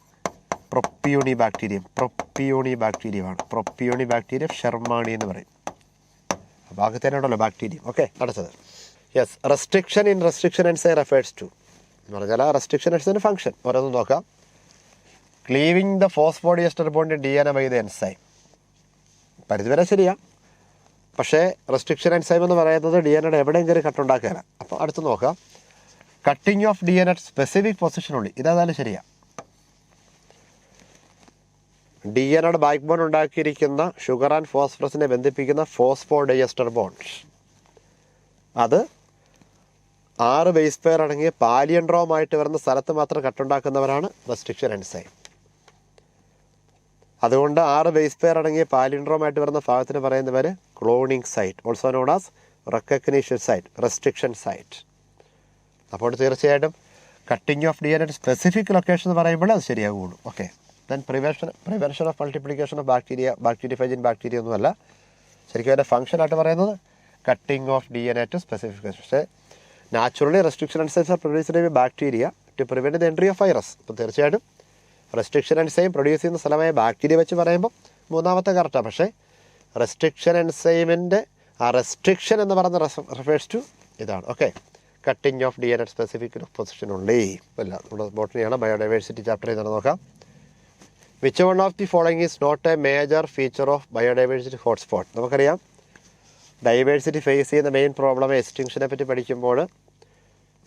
S1: പ്രൊപ്പിയൂണി ബാക്ടീരിയം. പ്രൊപ്പിയൂണി ബാക്ടീരിയമാണ്. പ്രൊപ്പിയൂണി ബാക്ടീരിയം ഷെർമാണി എന്ന് പറയും. ഭാഗത്തേനുണ്ടല്ലോ ബാക്ടീരിയം. ഓക്കെ, അടുത്തത് yes, restriction in restriction enzyme refers to എന്ന് പറഞ്ഞാൽ ആ റെസ്ട്രിക്ഷൻ എൻസൈമിൻ്റെ ഫംഗ്ഷൻ ഓരോന്നും നോക്കാം. Cleaving the phosphodiester bond DNA by the enzyme. പരിധിവരെ ശരിയാണ്, പക്ഷേ റെസ്ട്രിക്ഷൻ എൻസൈം എന്ന് പറയുന്നത് DNA എവിടെയും കയറി കട്ടുണ്ടാക്കാനാണ്. അപ്പോൾ അടുത്ത് നോക്കാം, കട്ടിങ് ഓഫ് DNA സ്പെസിഫിക് പൊസിഷനുള്ളിൽ. ഇതേതായാലും ശരിയാണ്. DNA ബാക്ക് ബോൺ ഉണ്ടാക്കിയിരിക്കുന്ന ഷുഗർ ആൻഡ് ഫോസ്ഫറസിനെ ബന്ധിപ്പിക്കുന്ന ഫോസ്ഫോഡയസ്റ്റർ ബോണ്ട്, അത് 6 ബേസ് പെയർ അടങ്ങിയ പാലിയൻഡ്രോമായിട്ട് വരുന്ന സ്ഥലത്ത് മാത്രം കട്ടുണ്ടാക്കുന്നവരാണ് റെസ്ട്രിക്ഷൻ എൻസൈം. അതുകൊണ്ട് 6 ബേസ് പെയർ അടങ്ങിയ പാലിയൻഡ്രോമായിട്ട് വരുന്ന ഭാഗത്തിന് പറയുന്നവർ cloning site, also known as recognition site, restriction site. അപ്പോൾ തീർച്ചയായിട്ടും cutting of DNA specific location എന്ന് പറയുമ്പോൾ അത് ശരിയാകുള്ളൂ. Okay, then prevention of multiplication of ബാക്ടീരിയഫൈജിൻ ബാക്ടീരിയ ഒന്നുമല്ല. ശരിക്കും അതിൻ്റെ ഫംഗ്ഷനായിട്ട് പറയുന്നത് cutting of DNA to specific. പക്ഷേ naturally restriction enzymes are produced by bacteria to prevent the entry of virus. അപ്പോൾ തീർച്ചയായിട്ടും റെസ്ട്രിക്ഷൻ എൻസൈം പ്രൊഡ്യൂസ് ചെയ്യുന്ന സ്ഥലമായ ബാക്ടീരിയ വെച്ച് പറയുമ്പോൾ മൂന്നാമത്തെ കറക്റ്റാണ്. പക്ഷേ റെസ്ട്രിക്ഷൻ എൻസൈമിൻ്റെ ആ റെസ്ട്രിക്ഷൻ എന്ന് പറയുന്ന റെഫേഴ്സ് ടു ഇതാണ്. Okay, cutting of DNA specific position ഉള്ളി. അല്ല, നമ്മുടെ ബോട്ടണിയാണ്, ബയോഡൈവേഴ്സിറ്റി ചാപ്റ്റർ ചെയ്താണ്. നോക്കാം, which one of the following is not a major feature of biodiversity hotspot. നമുക്കറിയാം ഡൈവേഴ്സിറ്റി ഫേസ് ചെയ്യുന്ന മെയിൻ പ്രോബ്ലം എക്സ്റ്റിങ്ഷനെ പറ്റി പഠിക്കുമ്പോൾ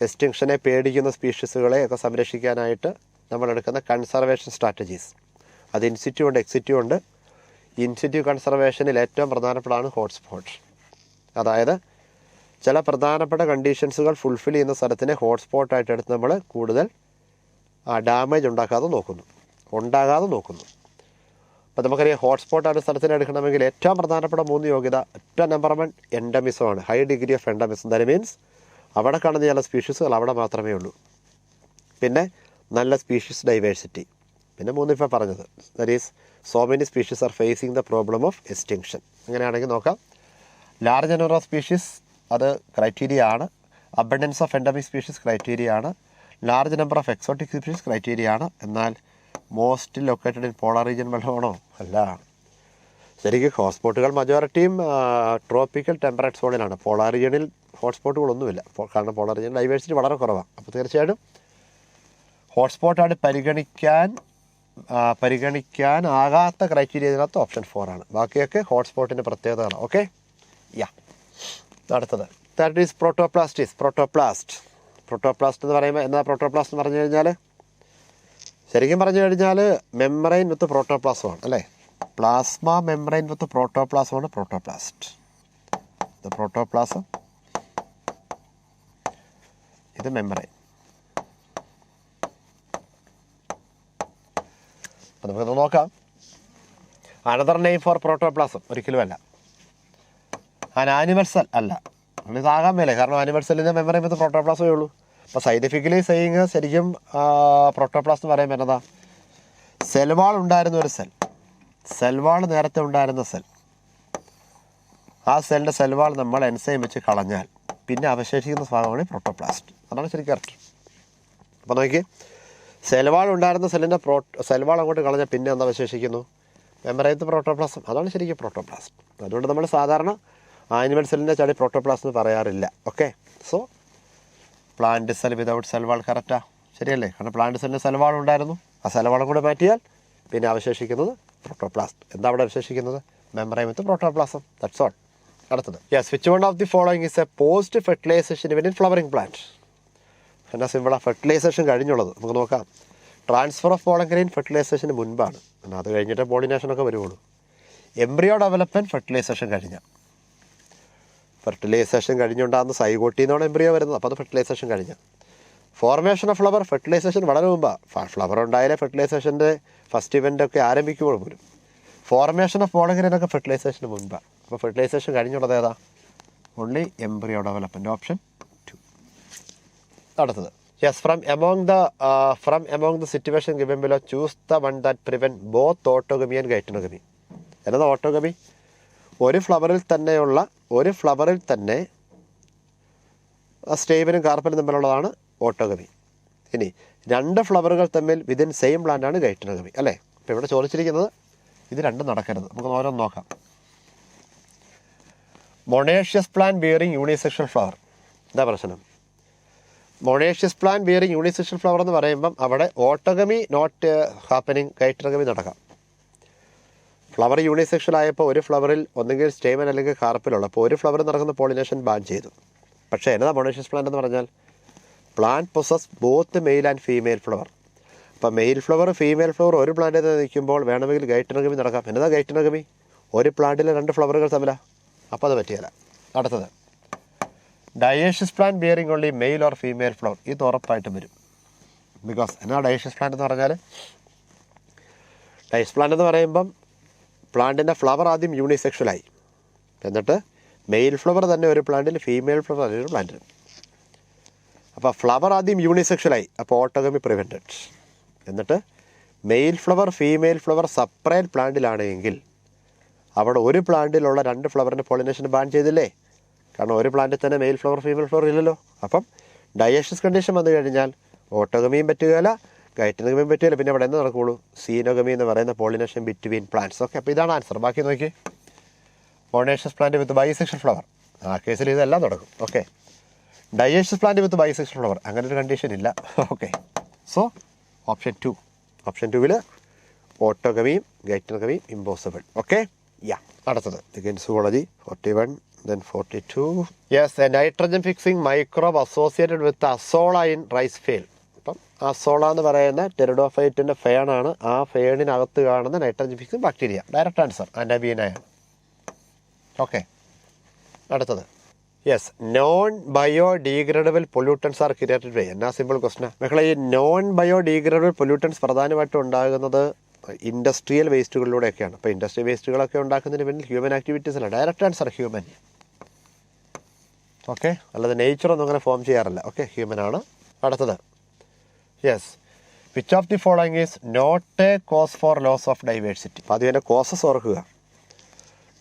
S1: എക്സ്റ്റിങ്ഷനെ പേടിക്കുന്ന സ്പീഷീസുകളെ ഒക്കെ സംരക്ഷിക്കാനായിട്ട് നമ്മളെടുക്കുന്ന കൺസർവേഷൻ സ്ട്രാറ്റജീസ്, അത് ഇൻസിറ്റീവ് ഉണ്ട്, എക്സിറ്റീവ് ഉണ്ട്. ഇൻസിറ്റീവ് കൺസർവേഷനിൽ ഏറ്റവും പ്രധാനപ്പെട്ടതാണ് ഹോട്ട്സ്പോട്ട്. അതായത് ചില പ്രധാനപ്പെട്ട കണ്ടീഷൻസുകൾ ഫുൾഫിൽ ചെയ്യുന്ന സ്ഥലത്തിനെ ഹോട്ട്സ്പോട്ടായിട്ട് എടുത്ത് നമ്മൾ കൂടുതൽ ഡാമേജ് ഉണ്ടാകാതെ നോക്കുന്നു. അപ്പോൾ നമുക്കറിയാം ഹോട്ട്സ്പോട്ടായിട്ട് സ്ഥലത്തിന് എടുക്കണമെങ്കിൽ ഏറ്റവും പ്രധാനപ്പെട്ട 3 യോഗ്യത. ഏറ്റവും നമ്പർ 1 എൻഡമിസമാണ്, high degree of endemism. That means അവിടെ കാണുന്ന ചില സ്പീഷീസുകൾ അവിടെ മാത്രമേ ഉള്ളൂ. പിന്നെ നല്ല സ്പീഷീസ് ഡൈവേഴ്സിറ്റി. പിന്നെ 3 ഇപ്പോൾ പറഞ്ഞത്, that is so many species are facing the problem of extinction. അങ്ങനെയാണെങ്കിൽ നോക്കാം, ലാർജ് നമ്പർ ഓഫ് സ്പീഷീസ് അത് ക്രൈറ്റീരിയ ആണ്. Abundance of endemic species criteria ആണ്. Large number of exotic species criteria ആണ്. എന്നാൽ most located in polar region വല്ലതാണോ? അല്ല. ശരിക്കും ഹോട്ട്സ്പോട്ടുകൾ മജോറിറ്റിയും ട്രോപ്പിക്കൽ ടെമ്പറേറ്റ് സോണിലാണ്. പോളാർ റീജിയണിൽ ഹോട്ട്സ്പോട്ടുകളൊന്നുമില്ല, കാരണം പോളാർ റീജിയൻ ഡൈവേഴ്സിറ്റി വളരെ കുറവാണ്. അപ്പോൾ തീർച്ചയായിട്ടും ഹോട്ട്സ്പോട്ടായിട്ട് പരിഗണിക്കാനാകാത്ത ക്രൈറ്റീരിയ ഇതിനകത്ത് ഓപ്ഷൻ 4 ആണ്. ബാക്കിയൊക്കെ ഹോട്ട്സ്പോട്ടിൻ്റെ പ്രത്യേകതയാണ്. ഓക്കെ, അടുത്തത് ദാറ്റ് ഈസ് പ്രോട്ടോപ്ലാസ്റ്റ് എന്ന് പറയുമ്പോൾ എന്താ പ്രോട്ടോപ്ലാസ്റ്റ് എന്ന് പറഞ്ഞു കഴിഞ്ഞാൽ, ശരിക്കും പറഞ്ഞു കഴിഞ്ഞാൽ മെംബ്രെയിൻ വിത്ത് പ്രോട്ടോപ്ലാസമാണ് അല്ലേ. പ്ലാസ്മ മെംബ്രെയിൻ വിത്ത് പ്രോട്ടോപ്ലാസമാണ് പ്രോട്ടോപ്ലാസ്റ്റ്. ഇത് പ്രോട്ടോപ്ലാസം, ഇത് മെംബ്രെയിൻ. അപ്പോൾ നമുക്കത് നോക്കാം. അനദർ നെയിം ഫോർ പ്രോട്ടോപ്ലാസം ഒരിക്കലും അല്ല. ആനിമൽ സെൽ അല്ല, ഇതാകാൻ മേലെ, കാരണം ആനിമൽ സെല്ലിൻ്റെ മെംബ്രെയിൻ വിത്ത് പ്രോട്ടോപ്ലാസമേ ഉള്ളൂ. അപ്പോൾ സയൻറ്റിഫിക്കലി സെയിങ് ശരിക്കും പ്രോട്ടോപ്ലാസ്റ്റ് എന്ന് പറയുമ്പോൾ എന്നതാ, സെൽവാൾ ഉണ്ടായിരുന്ന ഒരു സെൽവാൾ നേരത്തെ ഉണ്ടായിരുന്ന സെൽ, ആ സെല്ലിൻ്റെ സെൽവാൾ നമ്മൾ എൻസൈം വെച്ച് കളഞ്ഞാൽ പിന്നെ അവശേഷിക്കുന്ന ഭാഗമാണ് പ്രോട്ടോപ്ലാസ്റ്റ്. അതാണ് ശരിക്കും കറക്റ്റ്. അപ്പോൾ നോക്കി, സെൽവാൾ ഉണ്ടായിരുന്ന സെല്ലിൻ്റെ സെൽവാൾ അങ്ങോട്ട് കളഞ്ഞാൽ പിന്നെ എന്താ അവശേഷിക്കുന്നു? Membrane protoplasm. അതാണ് ശരിക്കും പ്രോട്ടോപ്ലാസ്റ്റ്. അതുകൊണ്ട് നമ്മൾ സാധാരണ ആനിമൽ സെല്ലിൻ്റെ ചടി പ്രോട്ടോപ്ലാസ്റ്റ് എന്ന് പറയാറില്ല. Okay, so plant cell without cell wall correct, ശരിയല്ലേ? കാരണം പ്ലാന്റ് സെല്ലിന് സെൽ വാൾ ഉണ്ടായിരുന്നു, ആ സെൽ വാളും കൂടെ മാറ്റിയാൽ പിന്നെ അവശേഷിക്കുന്നത് പ്രോട്ടോപ്ലാസ്റ്റ്. എന്താ അവിടെ അവശേഷിക്കുന്നത്? Membrane with protoplasm, that's all. അടുത്തത്, yes, which one of the following is a post fertilisation event in flowering plant? എന്നാ സിമ്പിളാണ്, ഫെർട്ടിലൈസേഷൻ കഴിഞ്ഞുള്ളത്. നമുക്ക് നോക്കാം. ട്രാൻസ്ഫർ ഓഫ് പോളൻ ഗ്രെയിൻ ഫെർട്ടിലൈസേഷന് മുൻപാണ്, എന്നാൽ അത് കഴിഞ്ഞിട്ട് പോളിനേഷനൊക്കെ വരുള്ളൂ. എംബ്രിയോ ഡെവലപ്മെൻറ്റ് ഫെർട്ടിലൈസേഷൻ കഴിഞ്ഞാൽ, ഫെർട്ടിലൈസേഷൻ കഴിഞ്ഞുണ്ടാകുന്ന സൈഗോട്ടിൽ നിന്നാണ് എംബ്രിയോ വരുന്നത്, അപ്പോൾ അത് ഫെർട്ടിലൈസേഷൻ കഴിഞ്ഞ. ഫോർമേഷൻ ഓഫ് ഫ്ലവർ ഫെർട്ടിലൈസേഷൻ വളരെ മുമ്പാണ്. ഫ്ലവർ ഉണ്ടായാലേ ഫെർട്ടിലൈസേഷൻ്റെ ഫസ്റ്റ് ഇവൻ്റ് ഒക്കെ ആരംഭിക്കുമ്പോൾ പോലും. ഫോർമേഷൻ ഓഫ് പോളൻ ഗ്രെയിൻ ഒക്കെ ഫെർട്ടിലൈസേഷന് മുൻപാണ്. അപ്പോൾ ഫെർട്ടിലൈസേഷൻ കഴിഞ്ഞുള്ളത് ഏതാ? Only embryo development, option 2. അടുത്തത്, yes, from among the situation given below choose the one that prevent both autogamy and geitonogamy. എന്നതാ ഓട്ടോഗമി? ഒരു ഫ്ലവറിൽ തന്നെ സ്റ്റേബിനും കാർപ്പനും തമ്മിലുള്ളതാണ് ഓട്ടോഗമി. ഇനി 2 ഫ്ലവറുകൾ തമ്മിൽ വിതിൻ സെയിം പ്ലാന്റാണ് ഗൈറ്റനോഗമി, അല്ലേ? അപ്പോൾ ഇവിടെ ചോദിച്ചിരിക്കുന്നത് ഇത് രണ്ടും നടക്കരുത്. നമുക്ക് ഓരോന്ന് നോക്കാം. Monoecious plant bearing unisexual flower, എന്താ പ്രശ്നം? Monoecious plant bearing unisexual flower എന്ന് പറയുമ്പം അവിടെ ഓട്ടോഗമി നോട്ട് ഹാപ്പനിങ്, ഗൈറ്റനോഗമി നടക്കാം. ഫ്ലവർ യൂണിസെക്ഷൽ ആയപ്പോൾ ഒരു ഫ്ലവറിൽ ഒന്നുകിൽ സ്റ്റേമൻ അല്ലെങ്കിൽ കാർപ്പിലുള്ള, അപ്പോൾ ഒരു ഫ്ലവറിൽ നടക്കുന്ന പോളിനേഷൻ ബാൻ ചെയ്തു. പക്ഷേ എന്നതാ മൊണേഷ്യസ് പ്ലാന്റ് എന്ന് പറഞ്ഞാൽ? Plant possess both male and female flower. അപ്പോൾ മെയിൽ ഫ്ലവർ ഫീമെയിൽ ഫ്ലവർ ഒരു പ്ലാന്റിൽ നിൽക്കുമ്പോൾ വേണമെങ്കിൽ ഗൈറ്റനോഗമി നടക്കാം. എന്നതാ ഗൈറ്റനോഗമി? ഒരു പ്ലാന്റിലെ 2 ഫ്ലവറുകൾ തമ്മിലാണ്, അപ്പോൾ അത് പറ്റിയല്ല. അടുത്തത്, dioecious plant bearing only male or female flower, ഇത് ഉറപ്പായിട്ടും വരും. ബിക്കോസ് എന്നാ ഡയേഷ്യസ് പ്ലാന്റ് എന്ന് പറഞ്ഞാൽ? ഡയേഷ്യസ് പ്ലാന്റ് എന്ന് പറയുമ്പം പ്ലാന്റിൻ്റെ ഫ്ലവർ ആദ്യം യൂണിസെക്ഷലായി, എന്നിട്ട് മെയിൽ ഫ്ലവർ തന്നെ ഒരു പ്ലാന്റിൽ, ഫീമെയിൽ ഫ്ലവർ തന്നെ ഒരു പ്ലാന്റിൽ. അപ്പോൾ ഫ്ലവർ ആദ്യം യൂണിസെക്ഷലായി, അപ്പോൾ ഓട്ടോഗമി പ്രിവെൻറ്റഡ്. എന്നിട്ട് male flower female flower separate പ്ലാന്റിലാണെങ്കിൽ അവിടെ ഒരു പ്ലാന്റിലുള്ള 2 ഫ്ലവറിൻ്റെ പോളിനേഷൻ ബാൻ ചെയ്തില്ലേ? കാരണം ഒരു പ്ലാന്റിൽ തന്നെ മെയിൽ ഫ്ലവർ ഫീമെയിൽ ഫ്ലവർ ഇല്ലല്ലോ. അപ്പം ഡയേഷ്യസ് കണ്ടീഷൻ വന്നു കഴിഞ്ഞാൽ ഓട്ടോഗമിയും പറ്റുകയില്ല, ഗൈറ്റനോഗമിയും പറ്റുകയില്ല. പിന്നെ അവിടെ എന്ത് നടക്കുകയുള്ളൂ? സീനോഗമി എന്ന് പറയുന്ന പോളിനേഷൻ ബിറ്റ്വീൻ പ്ലാന്റ്സ്. ഓക്കെ, അപ്പോൾ ഇതാണ് ആൻസർ. ബാക്കി നോക്കി, monoecious plant with bisexual flower, ആ കേസിൽ ഇതെല്ലാം നടക്കും. Okay, dioecious plant with bisexual flower അങ്ങനെ ഒരു കണ്ടീഷൻ ഇല്ല. Okay, so option 2. ഓപ്ഷൻ 2-ൽ ഓട്ടോഗമിയും ഗൈറ്റനോഗമിയും ഇമ്പോസിബിൾ. Okay, yeah. അടുത്തത്, again zoology 41, then 42. Yes, a nitrogen fixing microbe associated with Azolla in rice field. അപ്പം അസോള എന്ന് പറയുന്ന ടെറിഡോഫൈറ്റിൻ്റെ ഫേണാണ്. ആ ഫേണിനകത്ത് കാണുന്ന nitrogen fixing bacteria. Direct answer അനബീനയാണ്. ഓക്കെ, അടുത്തത്, yes, non biodegradable pollutants are created by. എന്നാ സിമ്പിൾ ക്വസ്റ്റനാണ് മക്കളെ. ഈ നോൺ ബയോ ഡീഗ്രേഡബിൾ പൊല്യൂട്ടൻസ് പ്രധാനമായിട്ടും ഉണ്ടാകുന്നത് ഇൻഡസ്ട്രിയൽ വേസ്റ്റുകളിലൂടെയൊക്കെയാണ്. അപ്പോൾ ഇൻഡസ്ട്രിയൽ വേസ്റ്റുകളൊക്കെ ഉണ്ടാക്കുന്നതിന് പിന്നിൽ ഹ്യൂമൻ ആക്ടിവിറ്റീസ് അല്ല. Direct answer human. ഓക്കെ, അല്ലാതെ നേച്ചറൊന്നും അങ്ങനെ ഫോം ചെയ്യാറില്ല. ഓക്കെ, ഹ്യൂമൻ ആണ്. അടുത്തത്, yes, which of the following is not a cause for loss of diversity. അപ്പോൾ അതിൻ്റെ കോസസ് ഓർക്കുക.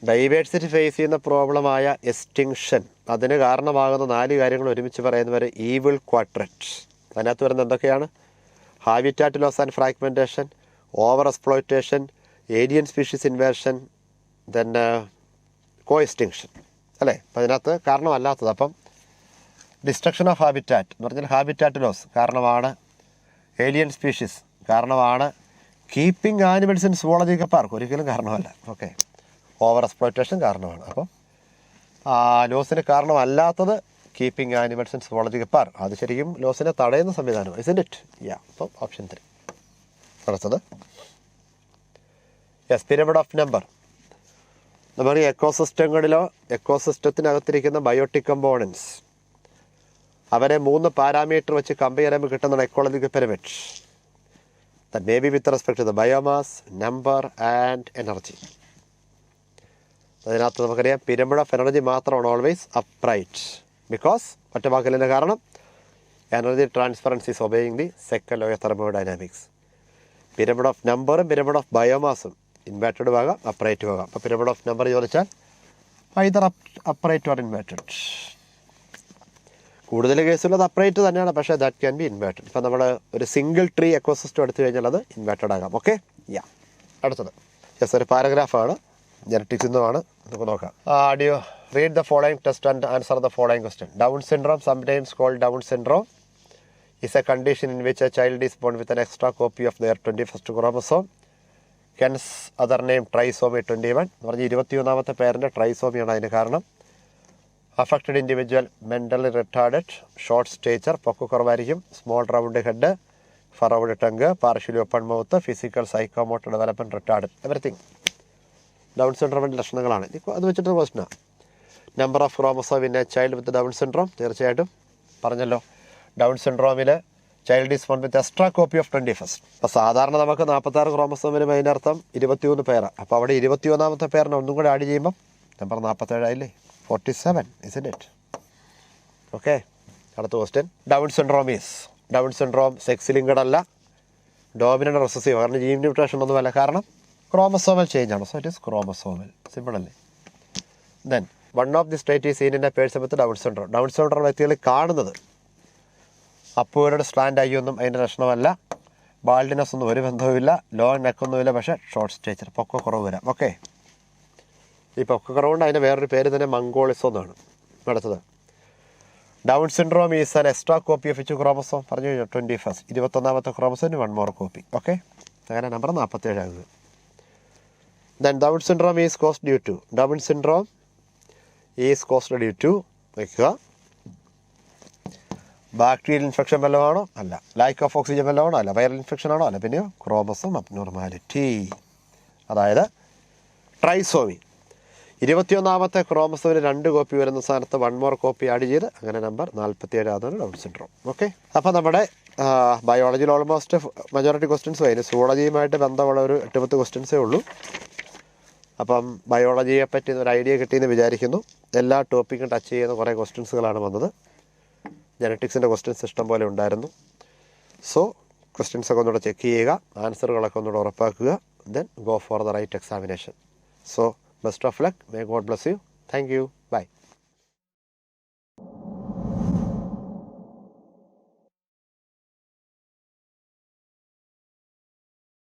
S1: ഡൈവേഴ്സിറ്റി ഫേസ് ചെയ്യുന്ന പ്രോബ്ലമായ എക്സ്റ്റിങ്ഷൻ, അതിന് കാരണമാകുന്ന 4 കാര്യങ്ങൾ ഒരുമിച്ച് പറയുന്നവരെ ഈവിൾ ക്വാഡ്രന്റ്. അതിനകത്ത് വരുന്ന എന്തൊക്കെയാണ്? Habitat loss and fragmentation, over exploitation, alien species inversion, then coextinction, അല്ലേ? അപ്പം അതിനകത്ത് കാരണമല്ലാത്തത്. അപ്പം ഡിസ്ട്രക്ഷൻ ഓഫ് ഹാബിറ്റാറ്റ് എന്ന് പറഞ്ഞാൽ ഹാബിറ്റാറ്റ് ലോസ് കാരണമാണ്, ഏലിയൻ സ്പീഷീസ് കാരണമാണ്, keeping animals in zoological park ഒരിക്കലും കാരണമല്ല. ഓക്കെ, ഓവർ എക്സ്പ്ലോയിറ്റേഷൻ കാരണമാണ്. അപ്പം ലോസിന് കാരണമല്ലാത്തത് keeping animals in zoological park, അത് ശരിക്കും ലോസിനെ തടയുന്ന സംവിധാനം. Isn't it? യാ. അപ്പം ഓപ്ഷൻ 3. അടുത്തത്, യെസ്, പിരമിഡ് ഓഫ് നമ്പർ. നമ്മൾ ഈ എക്കോസിസ്റ്റങ്ങളിലോ എക്കോസിസ്റ്റത്തിനകത്തിരിക്കുന്ന ബയോട്ടിക് കമ്പോണൻസ് അവരെ 3 പാരാമീറ്റർ വെച്ച് കമ്പയർ ചെയ്യുമ്പോൾ കിട്ടുന്ന ecological pyramid. That may be with respect to the biomass, number and energy. അതിനകത്ത് നമുക്കറിയാം പിരമിഡ് ഓഫ് എനർജി മാത്രമാണ് ഓൾവേസ് അപ്രൈറ്റ്. ബിക്കോസ് ഒറ്റ വാക്കിലിൻ്റെ കാരണം energy transference is obeying the second law of thermodynamics. Pyramid of നമ്പറും pyramid of ബയോമാസും inverted ആകാം, അപ്രൈറ്റും ആകാം. അപ്പോൾ പിരമിഡ് ഓഫ് നമ്പർ ചോദിച്ചാൽ ഐദർ അപ്രൈറ്റ് ഓർ ഇൻവേർട്ടഡ്. കൂടുതൽ കേസുള്ളത് അപ്രൈറ്റ് തന്നെയാണ്, പക്ഷേ ദാറ്റ് ക്യാൻ ബി ഇൻവേർട്ടഡ്. ഇപ്പം നമ്മൾ ഒരു സിംഗിൾ ട്രീ എക്കോസിസ്റ്റം എടുത്തു കഴിഞ്ഞാൽ അത് ഇൻവേർട്ടഡ് ആകാം. Okay, yeah. അടുത്തത്, യെസ്, ഒരു പാരഗ്രാഫാണ്, ജനറ്റിക്സ് നിന്നുമാണ്. നമുക്ക് നോക്കാം. read the following test and answer the following question. Down syndrome, sometimes called Down syndrome, is a condition in which a child is born with an extra copy of their 21st chromosome. Hence, other name trisomy 21. എന്ന് പറഞ്ഞാൽ 21ാമത്തെ പേരിൻ്റെ ട്രൈസോമിയാണ് അതിന് കാരണം. Affected individual mentally retarded, short stature, പൊക്ക കുറവായിരിക്കും, small round head, furrowed tongue, partially open mouth, physical psychomotor development retard, everything Down സിൻഡ്രോമിൻ്റെ ലക്ഷണങ്ങളാണ്. അത് വെച്ചിട്ട് ക്വസ്റ്റനാണ്. Number of chromosome in a child with Down syndrome, തീർച്ചയായിട്ടും പറഞ്ഞല്ലോ. ഡൗൺ സിൻഡ്രോമിൽ child is born with extra copy of 21st. അപ്പോൾ സാധാരണ നമുക്ക് 46 ക്രോമസോമിനും അതിനർത്ഥം 21 പേരാണ്. അപ്പോൾ അവിടെ 21ാമത്തെ പേരിനെ ഒന്നും കൂടെ ആഡ് ചെയ്യുമ്പം നമ്പർ 47 ആയില്ലേ, 47 isn't it? ഓക്കെ, അടുത്ത question. Down syndrome sex linked അല്ല, ഡോമിനൻ്റ് റെസസീവ്, കാരണം ജീൻ മ്യൂട്ടേഷൻ ഒന്നുമല്ല, കാരണം ക്രോമസോമൽ ചേഞ്ച് ആണ്. So it is chromosomal, simple അല്ലേ. Then one of the state is seen in a person with Down syndrome. Down syndrome വ്യക്തികളിൽ കാണുന്നത് അപ്പുവേർഡ് slant ആയിയൊന്നും അതിൻ്റെ ലക്ഷണമല്ല, ബാൾഡിനെസ് ഒന്നും ഒരു ബന്ധവുമില്ല, ലോങ് നെക്കൊന്നുമില്ല, പക്ഷേ ഷോർട്ട് സ്റ്റേച്ചർ, പൊക്ക കുറവ് വരാം. ഓക്കെ, ഈ പൊക്ക കുറവുകൊണ്ട് അതിൻ്റെ വേറൊരു പേര് തന്നെ മംഗോളിസം എന്നാണ്. അടുത്തത്, Down syndrome is an extra copy of which chromosome, പറഞ്ഞു കഴിഞ്ഞു 21st, 21ാമത്തെ ക്രോമസോമിന് 1 more കോപ്പി. ഓക്കെ, അങ്ങനെ നമ്പർ 47 ആകുക. Then Down syndrome is caused due to, Down syndrome is caused due to, വയ്ക്കുക, ബാക്ടീരിയൽ ഇൻഫെക്ഷൻ വല്ലതാണോ? അല്ല. ലാക്ക് ഓഫ് ഓക്സിജൻ വല്ലതാണോ? അല്ല. വൈറൽ ഇൻഫെക്ഷൻ ആണോ? അല്ല. പിന്നെയോ ക്രോമസോം അബ്നോർമാലിറ്റി, അതായത് ട്രൈസോമി. 21ാമത്തെ ക്രോമസോമിന് 2 കോപ്പി വരുന്ന സ്ഥാനത്ത് 1 more കോപ്പി ആഡ് ചെയ്ത് അങ്ങനെ നമ്പർ 47 ആണ് ഡൗൺ സിൻഡ്രോം. ഓക്കെ, അപ്പോൾ നമ്മുടെ ബയോളജിയിൽ ഓൾമോസ്റ്റ് മജോറിറ്റി ക്വസ്റ്റ്യൻസ് അതിന് സൂളജിയുമായിട്ട് ബന്ധമുള്ള ഒരു 8-10 ക്വസ്റ്റ്യൻസേ ഉള്ളൂ. അപ്പം ബയോളജിയെ പറ്റി ഒരു ഐഡിയ കിട്ടിയെന്ന് വിചാരിക്കുന്നു. എല്ലാ ടോപ്പിക്കും ടച്ച് ചെയ്യുന്ന കുറേ ക്വസ്റ്റ്യൻസുകളാണ് വന്നത്. ജനറ്റിക്സിൻ്റെ ക്വസ്റ്റ്യൻസ് ഇഷ്ടം പോലെ ഉണ്ടായിരുന്നു. സോ ക്വസ്റ്റ്യൻസൊക്കെ ഒന്നുകൂടെ ചെക്ക് ചെയ്യുക, ആൻസറുകളൊക്കെ ഒന്നുകൂടെ ഉറപ്പാക്കുക. Then go for the right examination. So best of luck, may God bless you. Thank you, by.